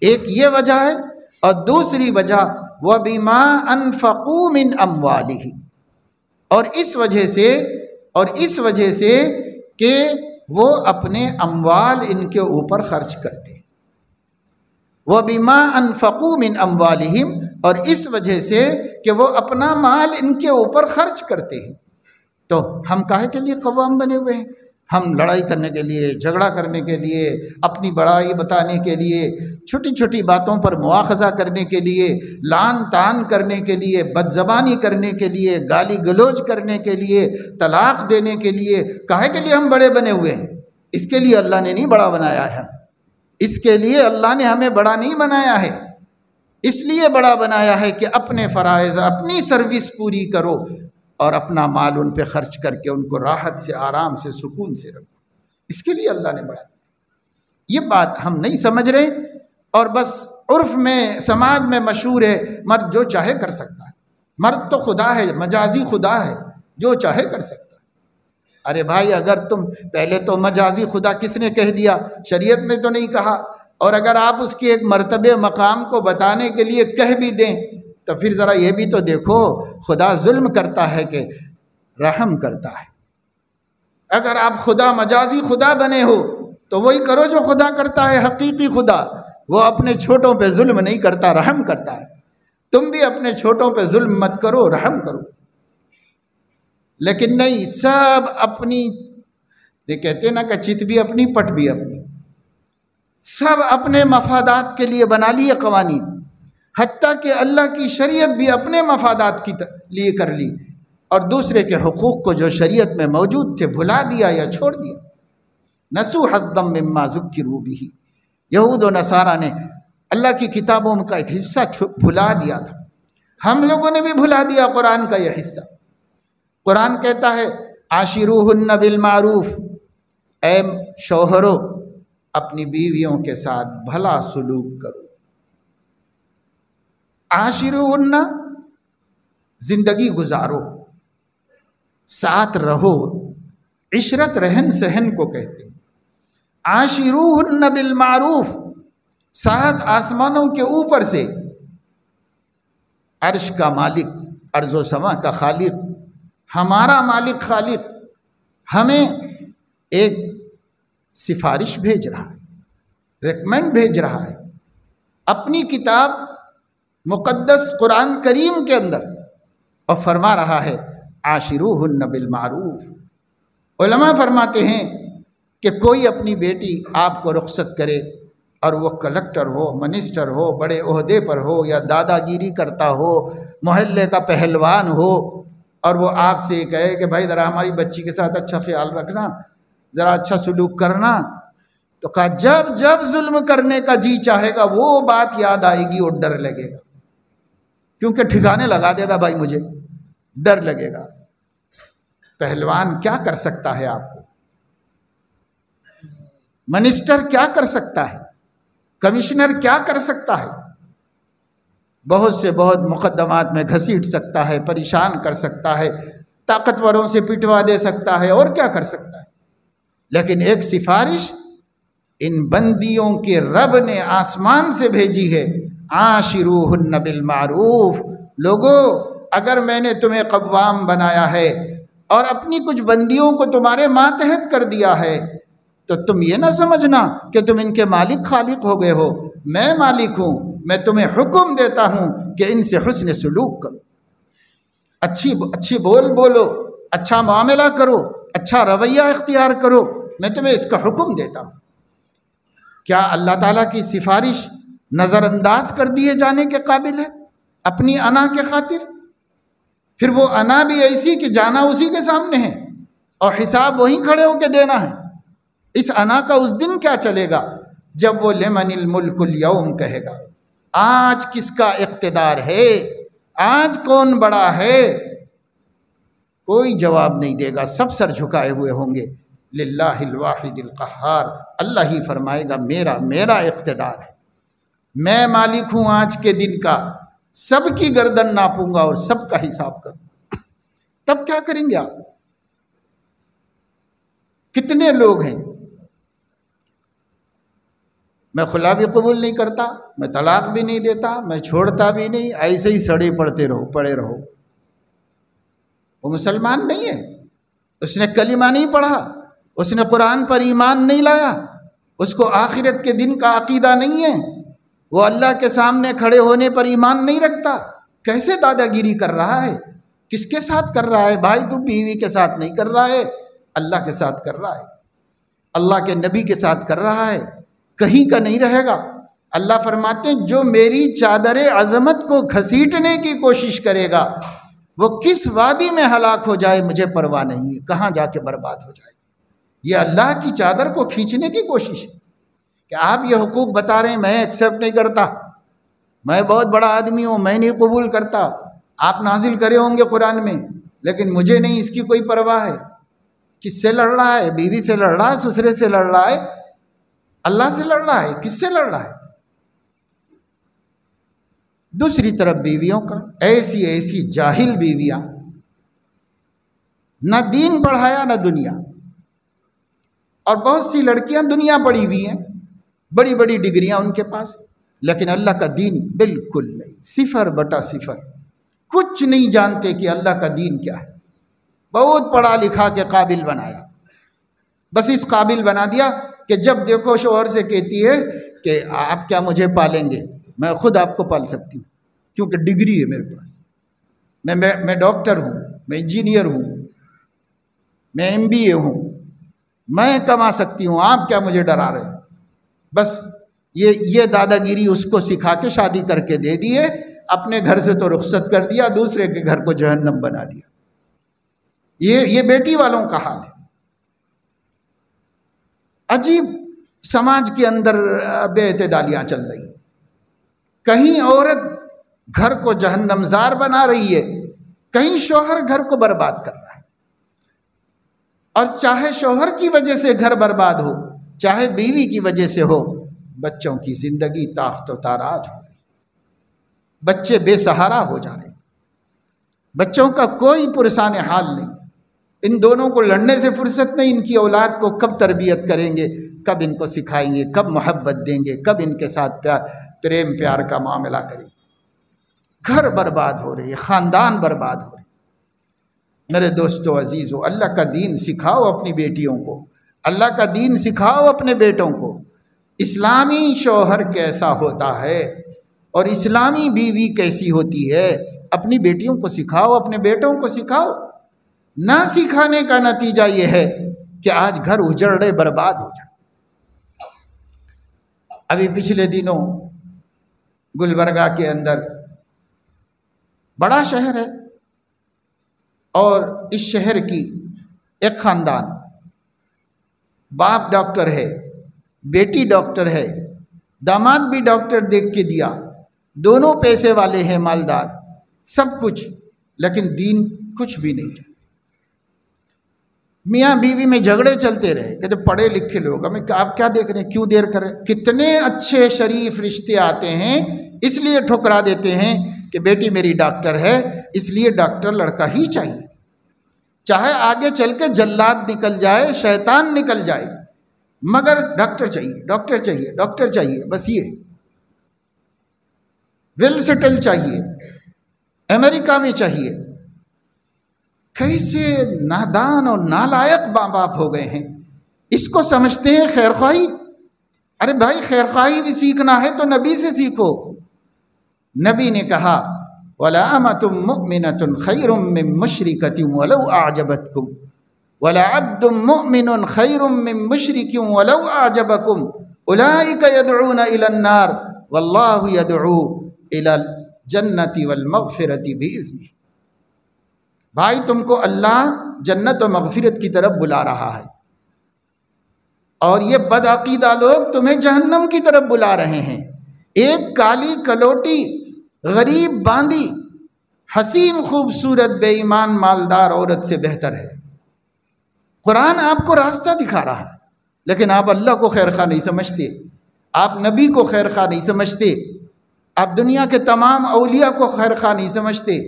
ایک یہ وجہ ہے، اور دوسری وجہ وبما انفقوا من اموالهم، اور اس وجہ سے کہ وہ اپنے اموال ان کے اوپر خرچ کرتے، وبما انفقوا من اموالهم، اور اس وجہ سے کہ وہ اپنا مال ان کے اوپر خرچ کرتے ہیں۔ تو ہم کاہے کے لیے قوام بنے ہوئے ہیں؟ ہم لڑائی کرنے کے لیے، جھگڑا کرنے کے لیے، اپنی بڑائی بتانے کے لیے، چھوٹی چھوٹی باتوں پر مواخذہ کرنے کے لیے، لعن طعن کرنے کے لیے، بد زبانی کرنے کے لیے، گالی گلوچ کرنے کے لیے، طلاق دینے کے لیے، کاہے کے لیے ہم بڑے بنے ہوئے ہیں؟ اس کے لیے اللہ نے نہیں بڑا بنایا ہے، اس کے لیے اللہ نے ہمیں بڑا نہیں بنایا ہے، اس لیے بڑا بنایا ہے کہ اپنے فرائض، اپنی سروس پوری کرو اور اپنا مال ان پہ خرچ کر کے ان کو راحت سے، آرام سے، سکون سے رکھو۔ اس کے لیے اللہ نے بڑا۔ یہ بات ہم نہیں سمجھ رہے، اور بس عرف میں، سماج میں مشہور ہے مرد جو چاہے کر سکتا ہے، مرد تو خدا ہے، مجازی خدا ہے، جو چاہے کر سکتا ہے۔ ارے بھائی، اگر تم پہلے تو مجازی خدا کس نے کہہ دیا؟ شریعت نے تو نہیں کہا، اور اگر آپ اس کی ایک مرتبہ مقام کو بتانے کے لیے کہہ بھی دیں تو پھر ذرا یہ بھی تو دیکھو، خدا ظلم کرتا ہے کہ رحم کرتا ہے۔ اگر آپ خدا، مجازی خدا بنے ہو تو وہی کرو جو خدا کرتا ہے، حقیقی خدا۔ وہ اپنے چھوٹوں پہ ظلم نہیں کرتا، رحم کرتا ہے۔ تم بھی اپنے چھوٹوں پہ ظلم مت کرو، رحم کرو۔ لیکن نہیں، سب اپنی، یہ کہتے نا کہ چت بھی اپنی، پٹ بھی اپنی، سب اپنے مفادات کے لیے بنا لیے قوانین، حتیٰ کہ اللہ کی شریعت بھی اپنے مفادات کے لیے کر لی، اور دوسرے کے حقوق کو جو شریعت میں موجود تھے بھلا دیا یا چھوڑ دیا۔ نسوا حظا مما ذکروا بہ، یہود و نصارہ نے اللہ کی کتابوں کا ایک حصہ بھلا دیا تھا، ہم لوگوں نے بھی بھلا دیا قرآن کا یہ حصہ۔ قرآن کہتا ہے عاشروہن بالمعروف، اے شوہرو اپنی بیویوں کے ساتھ بھلا سلوک کرو۔ عاشروہن، زندگی گزارو، ساتھ رہو، عشرت رہن سہن کو کہتے ہیں۔ عاشروہن بالمعروف، ساتھ آسمانوں کے اوپر سے، عرش کا مالک، ارض و سما کا خالق، ہمارا مالک خالق ہمیں ایک سفارش بھیج رہا ہے، ریکمنڈ بھیج رہا ہے اپنی کتاب مقدس قرآن کریم کے اندر، اور فرما رہا ہے عاشروہن بالمعروف۔ علماء فرماتے ہیں کہ کوئی اپنی بیٹی آپ کو رخصت کرے، اور وہ کلکٹر ہو، منسٹر ہو، بڑے عہدے پر ہو، یا دادا گیری کرتا ہو، محلے کا پہلوان ہو، اور وہ آپ سے کہے کہ بھائی ذرا ہماری بچی کے ساتھ اچھا خیال رکھنا، ذرا اچھا سلوک کرنا، تو کہا جب جب ظلم کرنے کا جی چاہے گا وہ بات یاد آئے گی اور ڈر لگے گا، کیونکہ ٹھکانے لگا دے گا بھائی، مجھے ڈر لگے گا۔ پہلوان کیا کر سکتا ہے آپ کو؟ منسٹر کیا کر سکتا ہے؟ کمشنر کیا کر سکتا ہے؟ بہت سے بہت مقدمات میں گھسیٹ سکتا ہے، پریشان کر سکتا ہے، طاقتوروں سے پٹوا دے سکتا ہے، اور کیا کر سکتا ہے۔ لیکن ایک سفارش ان بندیوں کے رب نے آسمان سے بھیجی ہے، عاشروہن بالمعروف، لوگو اگر میں نے تمہیں قوام بنایا ہے اور اپنی کچھ بندیوں کو تمہارے ماتحت کر دیا ہے تو تم یہ نہ سمجھنا کہ تم ان کے مالک خالق ہو گئے ہو، میں مالک ہوں، میں تمہیں حکم دیتا ہوں کہ ان سے حسن سلوک کرو، اچھی بول بولو، اچھا معاملہ کرو، اچھا رویہ اختیار کرو، میں تمہیں اس کا حکم دیتا ہوں۔ کیا اللہ تعالیٰ کی سفارش نظر انداز کر دیے جانے کے قابل ہے اپنی انا کے خاطر؟ پھر وہ انا بھی ایسی کہ جانا اسی کے سامنے ہے اور حساب وہیں کھڑے ہو کے دینا ہے۔ اس انا کا اس دن کیا چلے گا جب وہ لمن الملک اليوم کہے گا، آج کس کا اقتدار ہے، آج کون بڑا ہے؟ کوئی جواب نہیں دے گا، سب سر جھکائے ہوئے ہوں گے۔ للہ الواحد القہار، اللہ ہی فرمائے گا میرا اقتدار ہے، میں مالک ہوں آج کے دن کا، سب کی گردن ناپوں گا اور سب کا حساب کروں گا۔ تب کیا کریں گے آپ؟ کتنے لوگ ہیں، میں خلا بھی قبول نہیں کرتا، میں طلاق بھی نہیں دیتا، میں چھوڑتا بھی نہیں، ایسے ہی سڑے پڑے رہو۔ وہ مسلمان نہیں ہے، اس نے کلمہ نہیں پڑھا، اس نے قرآن پر ایمان نہیں لایا، اس کو آخرت کے دن کا عقیدہ نہیں ہے، وہ اللہ کے سامنے کھڑے ہونے پر ایمان نہیں رکھتا، کیسے دادا گیری کر رہا ہے؟ کس کے ساتھ کر رہا ہے بھائی؟ تو بیوی کے ساتھ نہیں کر رہا ہے، اللہ کے ساتھ کر رہا ہے، اللہ کے نبی کے ساتھ کر رہا ہے، کہیں کا نہیں رہے گا۔ اللہ فرماتے ہیں جو میری چادر عظمت کو گھسیٹنے کی کوشش کرے گا وہ کس وادی میں ہلاک ہو جائے مجھے پرواہ نہیں ہے، کہاں جا کے برباد ہو جائے گا۔ یہ اللہ کی چادر کو کھینچنے کی کوشش ہے کہ آپ یہ حقوق بتا رہے ہیں، میں ایکسیپٹ نہیں کرتا، میں بہت بڑا آدمی ہوں، میں نہیں قبول کرتا، آپ نازل کرے ہوں گے قرآن میں، لیکن مجھے نہیں اس کی کوئی پرواہ ہے۔ کس سے لڑ رہا ہے؟ بیوی سے لڑ رہا ہے، سسرے سے لڑ رہا ہے، اللہ سے لڑ رہا ہے، کس سے لڑ رہا ہے؟ دوسری طرف بیویوں کا، ایسی جاہل بیویاں، نہ دین پڑھایا نہ دنیا، اور بہت سی لڑکیاں دنیا پڑھی ہوئی ہیں، بڑی بڑی ڈگریاں ان کے پاس، لیکن اللہ کا دین بالکل نہیں، 0/0، کچھ نہیں جانتے کہ اللہ کا دین کیا ہے۔ بہت پڑھا لکھا کے قابل بنایا، بس اس قابل بنا دیا کہ جب دیکھو شوہر سے کہتی ہے کہ آپ کیا مجھے پالیں گے، میں خود آپ کو پال سکتی ہوں کیونکہ ڈگری ہے میرے پاس، میں ڈاکٹر ہوں، میں انجینئر ہوں، میں MBA ہوں، میں کما سکتی ہوں، آپ کیا مجھے ڈرا رہے ہیں؟ بس یہ دادا گیری اس کو سکھا کے شادی کر کے دے دیے، اپنے گھر سے تو رخصت کر دیا، دوسرے کے گھر کو جہنم بنا دیا۔ یہ بیٹی والوں کا حال ہے۔ عجیب سماج کے اندر بے اعتدالیاں چل رہی ہیں، کہیں عورت گھر کو جہنم زار بنا رہی ہے، کہیں شوہر گھر کو برباد کر رہا ہے، اور چاہے شوہر کی وجہ سے گھر برباد ہو، چاہے بیوی کی وجہ سے ہو، بچوں کی زندگی تاخت و تاراج ہو رہی، بچے بے سہارا ہو جا رہے، بچوں کا کوئی پرسان حال نہیں، ان دونوں کو لڑنے سے فرصت نہیں، ان کی اولاد کو کب تربیت کریں گے، کب ان کو سکھائیں گے، کب محبت دیں گے، کب ان کے ساتھ پریم پیار کا معاملہ کریں گے۔ گھر برباد ہو رہے، خاندان برباد ہو رہے۔ میرے دوستو عزیزو، اللہ کا دین سکھاؤ اپنی بیٹیوں کو، اللہ کا دین سکھاؤ اپنے بیٹوں کو۔ اسلامی شوہر کیسا ہوتا ہے اور اسلامی بیوی کیسی ہوتی ہے، اپنی بیٹیوں کو سکھاؤ، اپنے بیٹوں کو سکھاؤ۔ نہ سکھانے کا نتیجہ یہ ہے کہ آج گھر اجڑے برباد ہو جائے۔ ابھی پچھلے دنوں گلبرگہ کے اندر، بڑا شہر ہے، اور اس شہر کی ایک خاندان، باپ ڈاکٹر ہے، بیٹی ڈاکٹر ہے، داماد بھی ڈاکٹر دیکھ کے دیا، دونوں پیسے والے ہیں، مالدار، سب کچھ، لیکن دین کچھ بھی نہیں۔ میاں بیوی میں جھگڑے چلتے رہے، کہتے پڑھے لکھے لوگ، ہمیں آپ کیا دیکھ رہے ہیں، کیوں دیر کر رہے ہیں؟ کتنے اچھے شریف رشتے آتے ہیں، اس لیے ٹھکرا دیتے ہیں کہ بیٹی میری ڈاکٹر ہے، اس لیے ڈاکٹر لڑکا ہی چاہیے، چاہے آگے چل کے جلاد نکل جائے، شیطان نکل جائے، مگر ڈاکٹر چاہیے، ڈاکٹر چاہیے، ڈاکٹر چاہیے، بس یہ ویل سیٹل چاہیے، امریکہ میں چاہیے۔ کیسے نادان اور نالائق ماں باپ ہو گئے ہیں، اس کو سمجھتے ہیں خیر خواہی۔ ارے بھائی، خیر خواہی بھی سیکھنا ہے تو نبی سے سیکھو۔ نبی نے کہا وَلَأَمَةٌ مُؤْمِنَةٌ خَيْرٌ مِّن مُشْرِكَةٍ وَلَوْ أَعْجَبَتْكُمْ وَلَعَبْدٌ مُؤْمِنٌ خَيْرٌ مِّن مُشْرِكٍ وَلَوْ أَعْجَبَكُمْ أُولَٰئِكَ يَدْعُونَ إِلَى النَّارِ وَاللَّهُ يَدْعُو إِلَى الْجَنَّةِ وَالْمَغْفِرَةِ بِإِذْنِهِ۔ بھائی، تم کو اللہ جنت و مغفرت کی طرف بلا رہا ہے، اور یہ بدعقیدہ لوگ تمہیں جہنم کی طرف بلا رہے ہیں۔ ایک کالی کلوٹی غریب باندی حسین خوبصورت بے ایمان مالدار عورت سے بہتر ہے۔ قرآن آپ کو راستہ دکھا رہا ہے، لیکن آپ اللہ کو خیر خواہ نہیں سمجھتے، آپ نبی کو خیر خواہ نہیں سمجھتے، آپ دنیا کے تمام اولیاء کو خیر خواہ نہیں سمجھتے،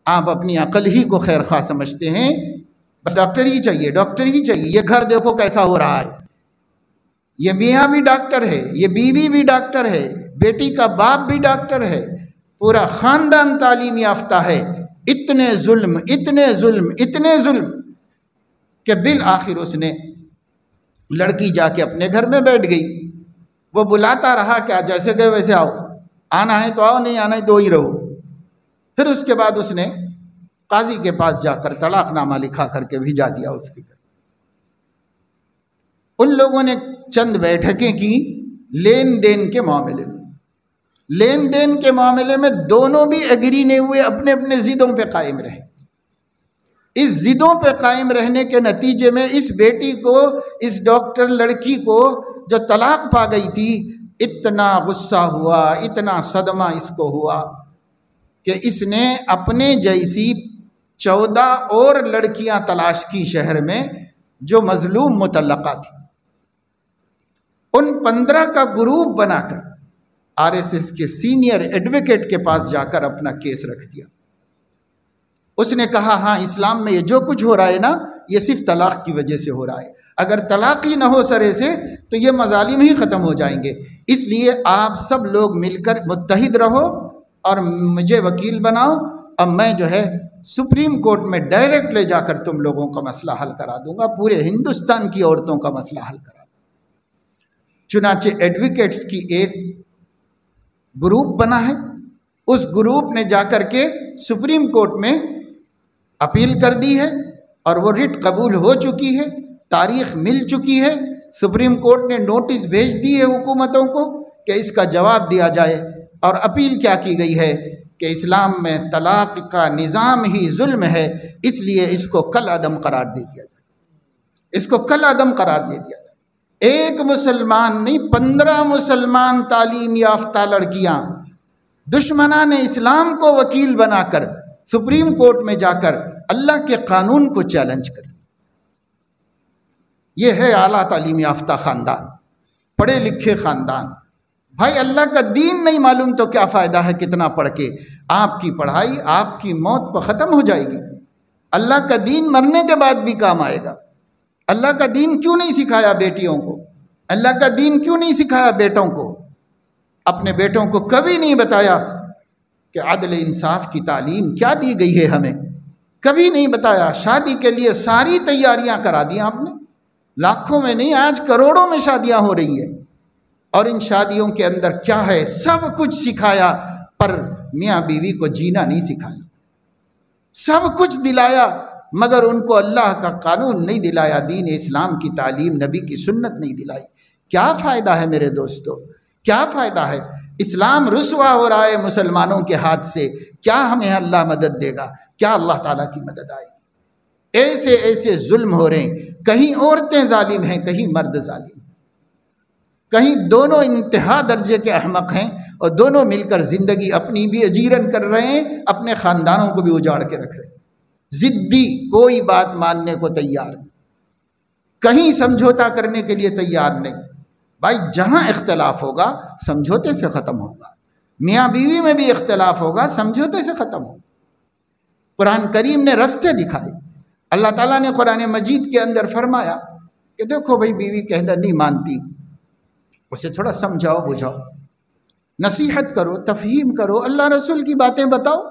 آپ اپنی عقل ہی کو خیر خواہ سمجھتے ہیں۔ بس ڈاکٹر ہی چاہیے، ڈاکٹر ہی چاہیے۔ یہ گھر دیکھو کیسا ہو رہا ہے، یہ میاں بھی ڈاکٹر ہے، یہ بیوی بھی ڈاکٹر ہے، بیٹی کا باپ بھی ڈاکٹر ہے، پورا خاندان تعلیم یافتہ ہے۔ اتنے ظلم، اتنے ظلم، اتنے ظلم کہ بالآخر اس نے لڑکی جا کے اپنے گھر میں بیٹھ گئی۔ وہ بلاتا رہا کہ جیسے گئے ویسے آؤ، آنا ہے تو آؤ، نہیں آنا ہے تو ہی رہو۔ پھر اس کے بعد اس نے قاضی کے پاس جا کر طلاق نامہ لکھا کر کے بھیجا دیا اس کے گھر۔ ان لوگوں نے چند بیٹھکیں کی لین دین کے معاملے میں، لین دین کے معاملے میں دونوں بھی ایگری نہیں ہوئے، اپنے اپنے ضدوں پہ قائم رہے۔ اس ضدوں پہ قائم رہنے کے نتیجے میں اس بیٹی کو، اس ڈاکٹر لڑکی کو جو طلاق پا گئی تھی، اتنا غصہ ہوا، اتنا صدمہ اس کو ہوا کہ اس نے اپنے جیسی 14 اور لڑکیاں تلاش کی شہر میں جو مظلوم مطلقہ تھی۔ ان 15 کا گروپ بنا کر RSS کے سینئر ایڈوکیٹ کے پاس جا کر اپنا کیس رکھ دیا۔ اس نے کہا ہاں، اسلام میں یہ جو کچھ ہو رہا ہے نا، یہ صرف طلاق کی وجہ سے ہو رہا ہے، اگر طلاق ہی نہ ہو سرے سے تو یہ مظالم ہی ختم ہو جائیں گے، اس لیے آپ سب لوگ مل کر متحد رہو اور مجھے وکیل بناؤ، اب میں جو ہے سپریم کورٹ میں ڈائریکٹ لے جا کر تم لوگوں کا مسئلہ حل کرا دوں گا، پورے ہندوستان کی عورتوں کا مسئلہ حل کرا دوں گا۔ چنانچہ ایڈوکیٹس کی ایک گروپ بنا ہے، اس گروپ نے جا کر کے سپریم کورٹ میں اپیل کر دی ہے، اور وہ رٹ قبول ہو چکی ہے، تاریخ مل چکی ہے، سپریم کورٹ نے نوٹس بھیج دی ہے حکومتوں کو کہ اس کا جواب دیا جائے، اور اپیل کیا کی گئی ہے کہ اسلام میں طلاق کا نظام ہی ظلم ہے، اس لیے اس کو کل عدم قرار دے دیا جائے، اس کو کل عدم قرار دے دیا جائے۔ ایک مسلمان نہیں، 15 مسلمان تعلیم یافتہ لڑکیاں دشمنان اسلام کو وکیل بنا کر سپریم کورٹ میں جا کر اللہ کے قانون کو چیلنج کر، یہ ہے اعلیٰ تعلیم یافتہ خاندان، پڑھے لکھے خاندان۔ بھائی، اللہ کا دین نہیں معلوم تو کیا فائدہ ہے کتنا پڑھ کے؟ آپ کی پڑھائی آپ کی موت پر ختم ہو جائے گی، اللہ کا دین مرنے کے بعد بھی کام آئے گا۔ اللہ کا دین کیوں نہیں سکھایا بیٹیوں کو؟ اللہ کا دین کیوں نہیں سکھایا بیٹوں کو؟ اپنے بیٹوں کو کبھی نہیں بتایا کہ عدل انصاف کی تعلیم کیا دی گئی ہے ہمیں، کبھی نہیں بتایا۔ شادی کے لیے ساری تیاریاں کرا دی آپ نے، لاکھوں میں نہیں آج کروڑوں میں شادیاں ہو رہی ہیں، اور ان شادیوں کے اندر کیا ہے سب کچھ سکھایا، پر میاں بیوی کو جینا نہیں سکھایا۔ سب کچھ دلایا مگر ان کو اللہ کا قانون نہیں دلایا، دین اسلام کی تعلیم، نبی کی سنت نہیں دلائی۔ کیا فائدہ ہے میرے دوستو؟ کیا فائدہ ہے؟ اسلام رسوا ہو رہا ہے مسلمانوں کے ہاتھ سے، کیا ہمیں اللہ مدد دے گا؟ کیا اللہ تعالیٰ کی مدد آئے گی؟ ایسے ایسے ظلم ہو رہے ہیں، کہیں عورتیں ظالم ہیں، کہیں مرد ظالم ہیں، کہیں دونوں انتہا درجے کے احمق ہیں، اور دونوں مل کر زندگی اپنی بھی اجیرن کر رہے ہیں، اپنے خاندانوں کو بھی اجاڑ کے رکھ رہے ہیں۔ ضدی، کوئی بات ماننے کو تیار نہیں، کہیں سمجھوتا کرنے کے لیے تیار نہیں۔ بھائی، جہاں اختلاف ہوگا سمجھوتے سے ختم ہوگا، میاں بیوی میں بھی اختلاف ہوگا، سمجھوتے سے ختم ہو۔ قرآن کریم نے رستے دکھائے۔ اللہ تعالیٰ نے قرآن مجید کے اندر فرمایا کہ دیکھو بھائی بیوی کہنا نہیں مانتی، اسے تھوڑا سمجھاؤ بجھاؤ، نصیحت کرو، تفہیم کرو، اللہ رسول کی باتیں بتاؤ۔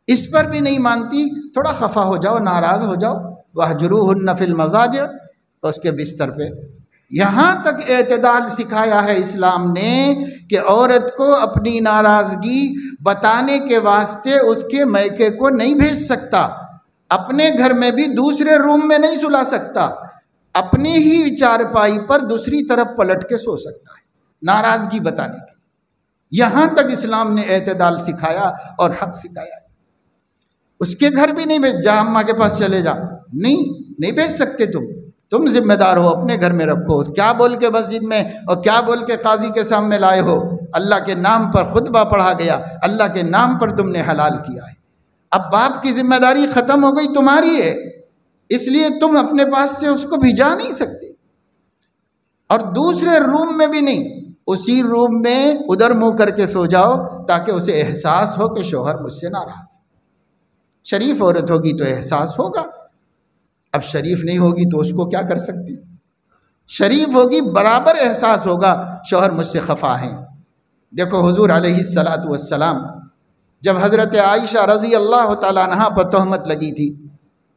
اس پر بھی نہیں مانتی، تھوڑا خفا ہو جاؤ، ناراض ہو جاؤ، وَاهْجُرُوهُنَّ فِي الْمَضَاجِعِ، اس کے بستر پہ۔ یہاں تک اعتدال سکھایا ہے اسلام نے کہ عورت کو اپنی ناراضگی بتانے کے واسطے اس کے میکے کو نہیں بھیج سکتا، اپنے گھر میں بھی دوسرے روم میں نہیں سلا سکتا، اپنی ہی چارپائی پر دوسری طرف پلٹ کے سو سکتا ہے ناراضگی بتانے کے۔ یہاں تک اسلام نے اعتدال سکھایا اور حق سکھایا ہے۔ اس کے گھر بھی نہیں بھیج، جا اماں کے پاس چلے جا، نہیں بھیج سکتے تم ذمہ دار ہو، اپنے گھر میں رکھو۔ کیا بول کے مسجد میں اور کیا بول کے قاضی کے سامنے لائے ہو؟ اللہ کے نام پر خطبہ پڑھا گیا، اللہ کے نام پر تم نے حلال کیا ہے۔ اب باپ کی ذمہ داری ختم ہو گئی، تمہاری ہے، اس لیے تم اپنے پاس سے اس کو بھجا نہیں سکتے۔ اور دوسرے روم میں بھی نہیں، اسی روم میں ادھر منہ کر کے سو جاؤ تاکہ اسے احساس ہو کہ شوہر مجھ سے ناراض ہے۔ شریف عورت ہوگی تو احساس ہوگا، اب شریف نہیں ہوگی تو اس کو کیا کر سکتی؟ شریف ہوگی برابر احساس ہوگا شوہر مجھ سے خفا ہیں۔ دیکھو حضور علیہ السلام جب حضرت عائشہ رضی اللہ تعالیٰ عنہا پر تہمت لگی تھی،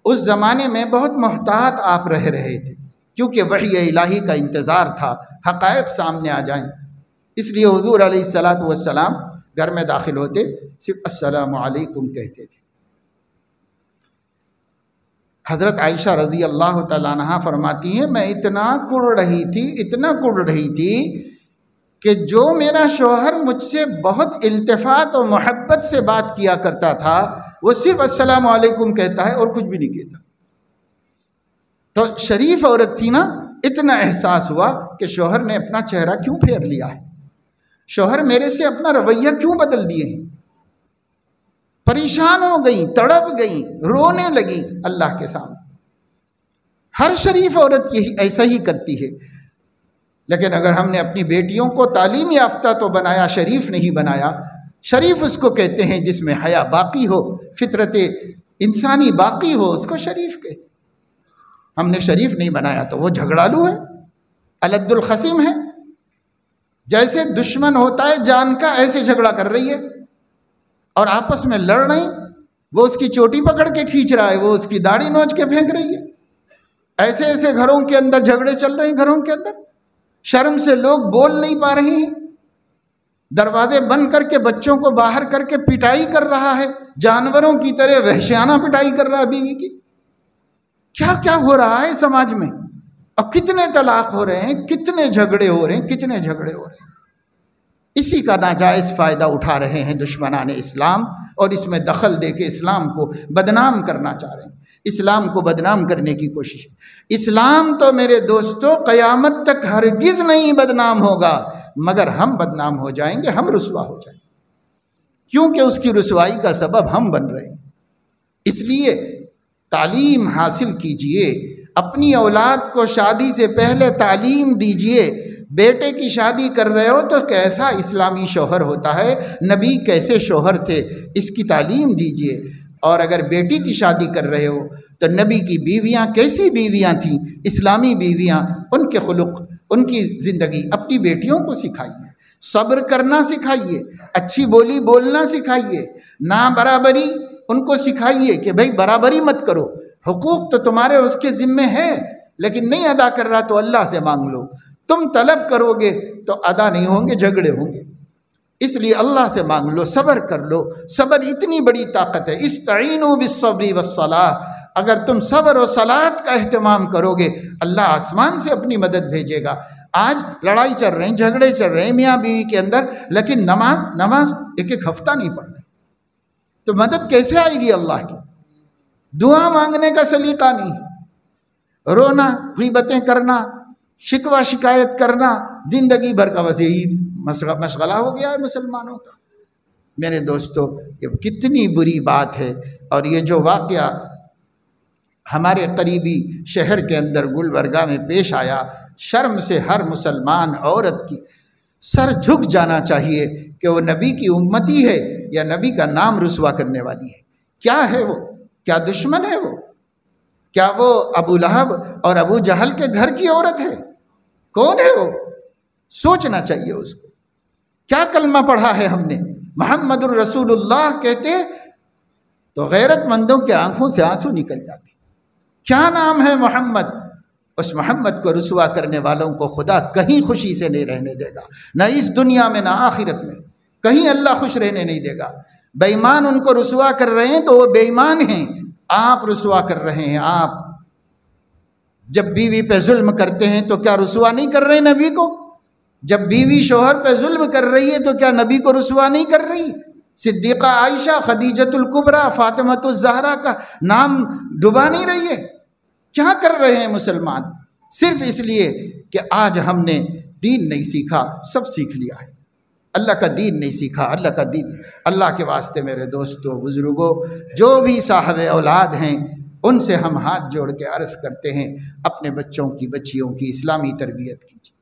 اس زمانے میں بہت محتاط آپ رہ رہے تھے، کیونکہ وحی الہی کا انتظار تھا، حقائق سامنے آ جائیں۔ اس لیے حضور علیہ السلام گھر میں داخل ہوتے صرف السلام علیکم کہتے تھے۔ حضرت عائشہ رضی اللہ تعالیٰ عنہا فرماتی ہیں میں اتنا کڑ رہی تھی کہ جو میرا شوہر مجھ سے بہت التفات اور محبت سے بات کیا کرتا تھا وہ صرف السلام علیکم کہتا ہے اور کچھ بھی نہیں کہتا۔ تو شریف عورت تھی نا، اتنا احساس ہوا کہ شوہر نے اپنا چہرہ کیوں پھیر لیا ہے، شوہر میرے سے اپنا رویہ کیوں بدل دیے ہیں۔ پریشان ہو گئی، تڑپ گئی، رونے لگی اللہ کے سامنے۔ ہر شریف عورت یہی ایسا ہی کرتی ہے۔ لیکن اگر ہم نے اپنی بیٹیوں کو تعلیم یافتہ تو بنایا، شریف نہیں بنایا۔ شریف اس کو کہتے ہیں جس میں حیا باقی ہو، فطرت انسانی باقی ہو، اس کو شریف کہتے ہیں۔ ہم نے شریف نہیں بنایا تو وہ جھگڑالو ہے، الد الخصم ہے، جیسے دشمن ہوتا ہے جان کا، ایسے جھگڑا کر رہی ہے اور آپس میں لڑ رہی، وہ اس کی چوٹی پکڑ کے کھینچ رہا ہے، وہ اس کی داڑھی نوچ کے پھینک رہی ہے۔ ایسے ایسے گھروں کے اندر جھگڑے چل رہے ہیں، گھروں کے اندر شرم سے لوگ بول نہیں پا رہے ہیں، دروازے بند کر کے بچوں کو باہر کر کے پٹائی کر رہا ہے، جانوروں کی طرح وحشیانہ پٹائی کر رہا ہے بیوی کی۔ کیا کیا ہو رہا ہے سماج میں، اور کتنے طلاق ہو رہے ہیں، کتنے جھگڑے ہو رہے ہیں۔ اسی کا ناجائز فائدہ اٹھا رہے ہیں دشمنان اسلام، اور اس میں دخل دے کے اسلام کو بدنام کرنا چاہ رہے ہیں، اسلام کو بدنام کرنے کی کوشش۔ اسلام تو میرے دوستو قیامت تک ہرگز نہیں بدنام ہوگا، مگر ہم بدنام ہو جائیں گے، ہم رسوا ہو جائیں گے، کیونکہ اس کی رسوائی کا سبب ہم بن رہے ہیں۔ اس لیے تعلیم حاصل کیجئے، اپنی اولاد کو شادی سے پہلے تعلیم دیجئے۔ بیٹے کی شادی کر رہے ہو تو کیسا اسلامی شوہر ہوتا ہے، نبی کیسے شوہر تھے، اس کی تعلیم دیجئے۔ اور اگر بیٹی کی شادی کر رہے ہو تو نبی کی بیویاں کیسی بیویاں تھیں، اسلامی بیویاں، ان کے خلق، ان کی زندگی اپنی بیٹیوں کو سکھائیے، صبر کرنا سکھائیے، اچھی بولی بولنا سکھائیے، نا برابری ان کو سکھائیے کہ بھائی برابری مت کرو، حقوق تو تمہارے اس کے ذمے ہے، لیکن نہیں ادا کر رہا تو اللہ سے مانگ لو، تم طلب کرو گے تو ادا نہیں ہوں گے، جھگڑے ہوں گے، اس لیے اللہ سے مانگ لو، صبر کر لو۔ صبر اتنی بڑی طاقت ہے، استعینوا بالصبر والصلاۃ، اگر تم صبر و صلاۃ کا اہتمام کرو گے اللہ آسمان سے اپنی مدد بھیجے گا۔ آج لڑائی چل رہے ہیں، جھگڑے چل رہے ہیں میاں بیوی کے اندر، لیکن نماز ایک ہفتہ نہیں پڑھ رہے، تو مدد کیسے آئے گی اللہ کی؟ دعا مانگنے کا سلیقہ نہیں، رونا، غیبتیں کرنا، شکوہ شکایت کرنا، زندگی بھر کا بس یہی مشغلہ ہو گیا ہے مسلمانوں کا۔ میرے دوستو یہ کتنی بری بات ہے، اور یہ جو واقعہ ہمارے قریبی شہر کے اندر گلبرگہ میں پیش آیا، شرم سے ہر مسلمان عورت کی سر جھک جانا چاہیے کہ وہ نبی کی امتی ہے یا نبی کا نام رسوا کرنے والی ہے؟ کیا ہے وہ؟ کیا دشمن ہے وہ؟ کیا وہ ابو لہب اور ابو جہل کے گھر کی عورت ہے؟ کون ہے وہ؟ سوچنا چاہیے اس کو۔ کیا کلمہ پڑھا ہے ہم نے؟ محمد الرسول اللہ کہتے تو غیرت مندوں کے آنکھوں سے آنسو نکل جاتے۔ کیا نام ہے محمد؟ اس محمد کو رسوا کرنے والوں کو خدا کہیں خوشی سے نہیں رہنے دے گا، نہ اس دنیا میں نہ آخرت میں، کہیں اللہ خوش رہنے نہیں دے گا۔ بے ایمان ان کو رسوا کر رہے ہیں تو وہ بے ایمان ہیں، آپ رسوا کر رہے ہیں۔ آپ جب بیوی پہ ظلم کرتے ہیں تو کیا رسوا نہیں کر رہے نبی کو؟ جب بیوی شوہر پہ ظلم کر رہی ہے تو کیا نبی کو رسوا نہیں کر رہی؟ صدیقہ عائشہ، خدیجۃ الکبریٰ، فاطمۃ الزہرا کا نام ڈبا نہیں رہی ہے؟ کیا کر رہے ہیں مسلمان؟ صرف اس لیے کہ آج ہم نے دین نہیں سیکھا، سب سیکھ لیا ہے، اللہ کا دین نہیں سیکھا۔ اللہ کا دین، اللہ کے واسطے میرے دوستو، بزرگوں، جو بھی صاحب اولاد ہیں ان سے ہم ہاتھ جوڑ کے عرض کرتے ہیں، اپنے بچوں کی، بچیوں کی اسلامی تربیت کیجیے،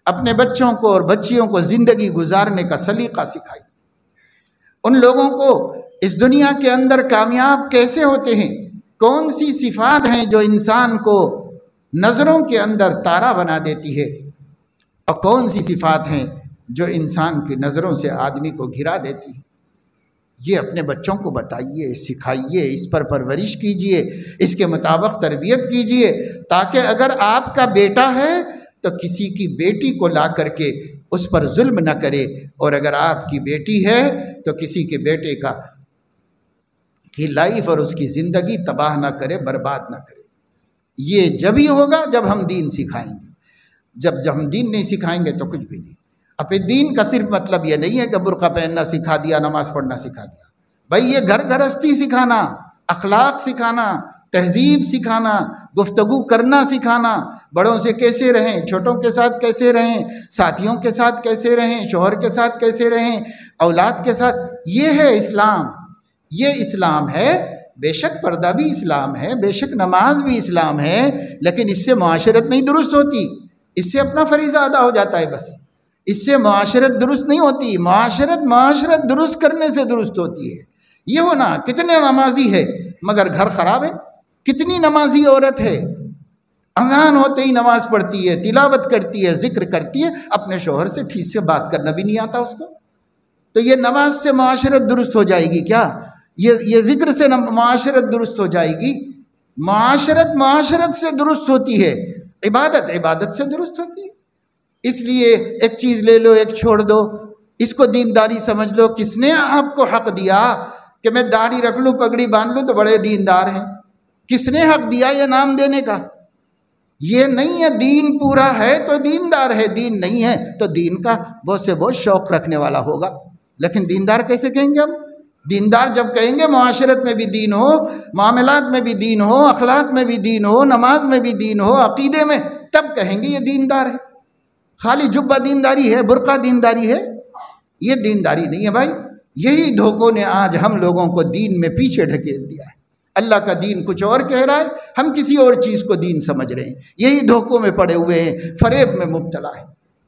اپنے بچوں کو اور بچیوں کو زندگی گزارنے کا سلیقہ سکھائیے۔ ان لوگوں کو اس دنیا کے اندر کامیاب کیسے ہوتے ہیں، کون سی صفات ہیں جو انسان کو نظروں کے اندر تارا بنا دیتی ہے، اور کون سی صفات ہیں جو انسان کی نظروں سے آدمی کو گھرا دیتی ہے۔ یہ اپنے بچوں کو بتائیے، سکھائیے، اس پر پرورش کیجیے، اس کے مطابق تربیت کیجیے، تاکہ اگر آپ کا بیٹا ہے تو کسی کی بیٹی کو لا کر کے اس پر ظلم نہ کرے، اور اگر آپ کی بیٹی ہے تو کسی کے بیٹے کی لائف اور اس کی زندگی تباہ نہ کرے، برباد نہ کرے۔ یہ جب ہی ہوگا جب ہم دین سکھائیں گے۔ جب ہم دین نہیں سکھائیں گے تو کچھ بھی نہیں۔ اب دین کا صرف مطلب یہ نہیں ہے کہ برقع پہننا سکھا دیا، نماز پڑھنا سکھا دیا۔ بھائی یہ گھر گھرستی سکھانا، اخلاق سکھانا، تہذیب سکھانا، گفتگو کرنا سکھانا، بڑوں سے کیسے رہیں، چھوٹوں کے ساتھ کیسے رہیں، ساتھیوں کے ساتھ کیسے رہیں، شوہر کے ساتھ کیسے رہیں، اولاد کے ساتھ، یہ ہے اسلام۔ یہ اسلام ہے۔ بے شک پردہ بھی اسلام ہے، بے شک نماز بھی اسلام ہے، لیکن اس سے معاشرت نہیں درست ہوتی۔ اس سے اپنا فریضہ ادا ہو جاتا ہے بس، اس سے معاشرت درست نہیں ہوتی۔ معاشرت درست کرنے سے درست ہوتی ہے۔ یہ ہونا کتنے نمازی ہے مگر گھر خراب ہے، کتنی نمازی عورت ہے اذان ہوتے ہی نماز پڑھتی ہے، تلاوت کرتی ہے، ذکر کرتی ہے، اپنے شوہر سے ٹھیک سے بات کرنا بھی نہیں آتا اس کو۔ تو یہ نماز سے معاشرت درست ہو جائے گی کیا؟ یہ ذکر سے معاشرت درست ہو جائے گی؟ معاشرت سے درست ہوتی ہے، عبادت سے درست ہوتی ہے۔ اس لیے ایک چیز لے لو، ایک چھوڑ دو، اس کو دینداری سمجھ لو۔ کس نے آپ کو حق دیا کہ میں داڑھی رکھ لوں، پگڑی باندھ لوں تو بڑے دیندار ہیں؟ کس نے حق دیا یہ نام دینے کا؟ یہ نہیں ہے۔ دین پورا ہے تو دیندار ہے، دین نہیں ہے تو دین کا بہت سے بہت شوق رکھنے والا ہوگا، لیکن دیندار کیسے کہیں گے ہم؟ دیندار جب کہیں گے معاشرت میں بھی دین ہو، معاملات میں بھی دین ہو، اخلاق میں بھی دین ہو، نماز میں بھی دین ہو، عقیدے میں، تب کہیں گے یہ دیندار ہے۔ خالی جبہ دینداری ہے، برقع دینداری ہے؟ یہ دینداری نہیں ہے بھائی۔ یہی دھوکوں نے آج ہم لوگوں کو دین میں پیچھے ڈھکیل دیا ہے۔ اللہ کا دین کچھ اور کہہ رہا ہے، ہم کسی اور چیز کو دین سمجھ رہے ہیں۔ یہی دھوکوں میں پڑے ہوئے ہیں، فریب میں مبتلا ہیں۔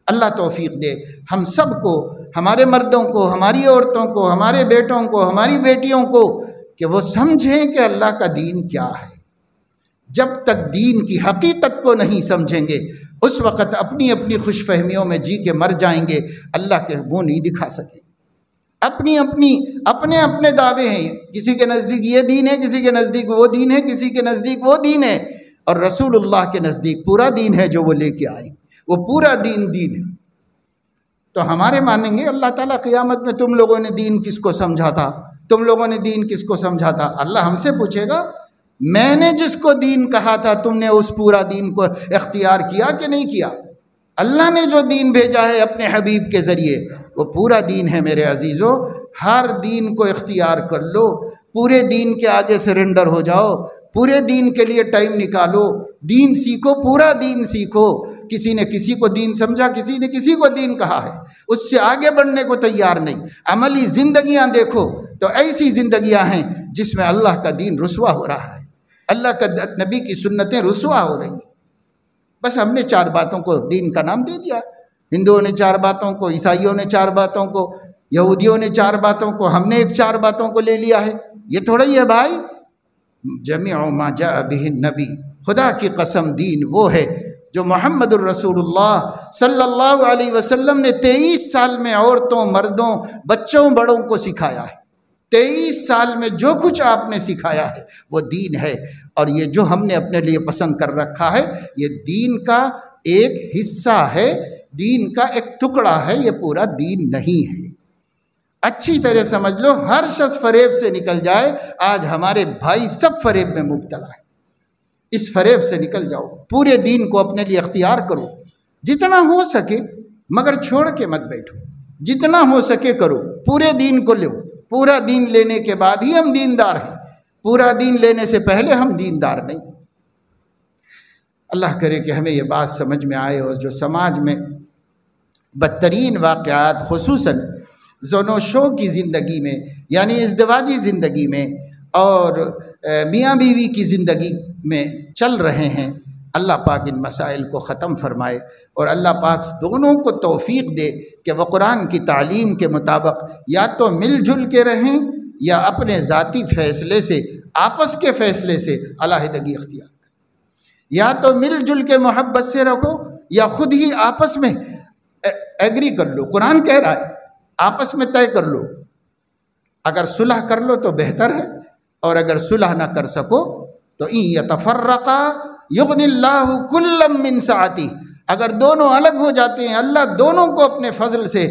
اللہ توفیق دے ہم سب کو، ہمارے مردوں کو، ہماری عورتوں کو، ہمارے بیٹوں کو، ہماری بیٹیوں کو، کہ وہ سمجھیں کہ اللہ کا دین کیا ہے۔ جب تک دین کی حقیقت کو نہیں سمجھیں گے، اس وقت اپنی اپنی خوش فہمیوں میں جی کے مر جائیں گے، اللہ کے منہ نہیں دکھا سکیں۔ اپنے دعوے ہیں، کسی کے نزدیک یہ دین ہے، کسی کے نزدیک وہ دین ہے، کسی کے نزدیک وہ دین ہے، اور رسول اللہ کے نزدیک پورا دین ہے جو وہ لے کے آئے، وہ پورا دین ہے۔ تو ہمارے مانیں گے اللہ تعالیٰ قیامت میں تم لوگوں نے دین کس کو سمجھا تھا، تم لوگوں نے دین کس کو سمجھا تھا؟ اللہ ہم سے پوچھے گا میں نے جس کو دین کہا تھا تم نے اس پورا دین کو اختیار کیا کہ نہیں کیا؟ اللہ نے جو دین بھیجا ہے اپنے حبیب کے ذریعے وہ پورا دین ہے میرے عزیزو۔ ہر دین کو اختیار کر لو، پورے دین کے آگے سرنڈر ہو جاؤ، پورے دین کے لیے ٹائم نکالو، دین سیکھو، پورا دین سیکھو۔ کسی نے کسی کو دین سمجھا، کسی نے کسی کو دین کہا ہے، اس سے آگے بڑھنے کو تیار نہیں۔ عملی زندگیاں دیکھو تو ایسی زندگیاں ہیں جس میں اللہ کا دین رسوا ہو رہا ہے، اللہ کا نبی کی سنتیں رسوا ہو رہی ہیں۔ بس ہم نے 4 باتوں کو دین کا نام دے دیا، ہندوؤں نے 4 باتوں کو، عیسائیوں نے 4 باتوں کو، یہودیوں نے 4 باتوں کو، ہم نے ایک 4 باتوں کو لے لیا ہے، یہ تھوڑا ہی ہے بھائی۔ جمیع ما جاء به النبی، خدا کی قسم دین وہ ہے جو محمد الرسول اللہ صلی اللہ علیہ وسلم نے 23 سال میں عورتوں، مردوں، بچوں، بڑوں کو سکھایا ہے۔ 23 سال میں جو کچھ آپ نے سکھایا ہے وہ دین ہے، اور یہ جو ہم نے اپنے لیے پسند کر رکھا ہے یہ دین کا ایک حصہ ہے، دین کا ایک ٹکڑا ہے، یہ پورا دین نہیں ہے۔ اچھی طرح سمجھ لو، ہر شخص فریب سے نکل جائے۔ آج ہمارے بھائی سب فریب میں مبتلا ہے، اس فریب سے نکل جاؤ، پورے دین کو اپنے لیے اختیار کرو جتنا ہو سکے، مگر چھوڑ کے مت بیٹھو، جتنا ہو سکے کرو، پورے دین کو لو۔ پورا دین لینے کے بعد ہی ہم دیندار ہیں، پورا دین لینے سے پہلے ہم دیندار نہیں۔ اللہ کرے کہ ہمیں یہ بات سمجھ میں آئے، اور جو سماج میں بدترین واقعات خصوصاً زن و شو کی زندگی میں، یعنی ازدواجی زندگی میں اور میاں بیوی کی زندگی میں چل رہے ہیں، اللہ پاک ان مسائل کو ختم فرمائے، اور اللہ پاک دونوں کو توفیق دے کہ وہ قرآن کی تعلیم کے مطابق یا تو مل جل کے رہیں یا اپنے ذاتی فیصلے سے، آپس کے فیصلے سے علیحدگی اختیار کریں، یا تو مل جل کے محبت سے رکھو یا خود ہی آپس میں ایگری کر لو۔ قرآن کہہ رہا ہے آپس میں طے کر لو، اگر صلح کر لو تو بہتر ہے، اور اگر صلح نہ کر سکو تو ان یتفرقا یغنی اللہ کلا من سعتہ، اگر دونوں الگ ہو جاتے ہیں اللہ دونوں کو اپنے فضل سے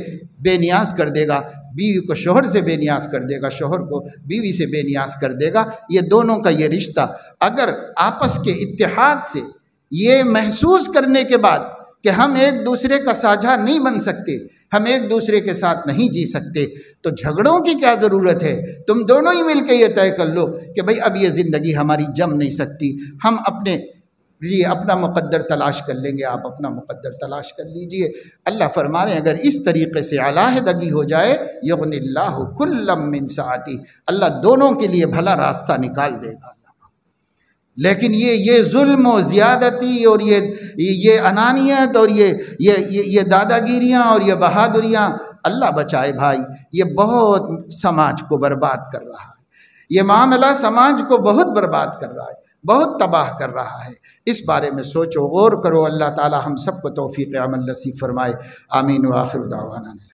بے نیاز کر دے گا، بیوی کو شوہر سے بے نیاز کر دے گا، شوہر کو بیوی سے بے نیاز کر دے گا۔ یہ دونوں کا یہ رشتہ اگر آپس کے اتحاد سے یہ محسوس کرنے کے بعد کہ ہم ایک دوسرے کا ساجھا نہیں بن سکتے، ہم ایک دوسرے کے ساتھ نہیں جی سکتے، تو جھگڑوں کی کیا ضرورت ہے؟ تم دونوں ہی مل کے یہ طے کر لو کہ بھئی اب یہ زندگی ہماری جم نہیں سکتی، ہم اپنے لیے اپنا مقدر تلاش کر لیں گے، آپ اپنا مقدر تلاش کر لیجئے۔ اللہ فرما رہے ہیں اگر اس طریقے سے علیحدگی ہو جائے، یغنی اللہ کلا من سعتہ، اللہ دونوں کے لیے بھلا راستہ نکال دے گا۔ لیکن یہ ظلم و زیادتی اور یہ انانیت اور یہ دادا گیریاں اور یہ بہادریاں، اللہ بچائے بھائی، یہ بہت سماج کو برباد کر رہا ہے، یہ معاملہ سماج کو بہت برباد کر رہا ہے، بہت تباہ کر رہا ہے۔ اس بارے میں سوچو، غور کرو، اللہ تعالی ہم سب کو توفیق عمل نصیب فرمائے، آمین وآخر دعوانا۔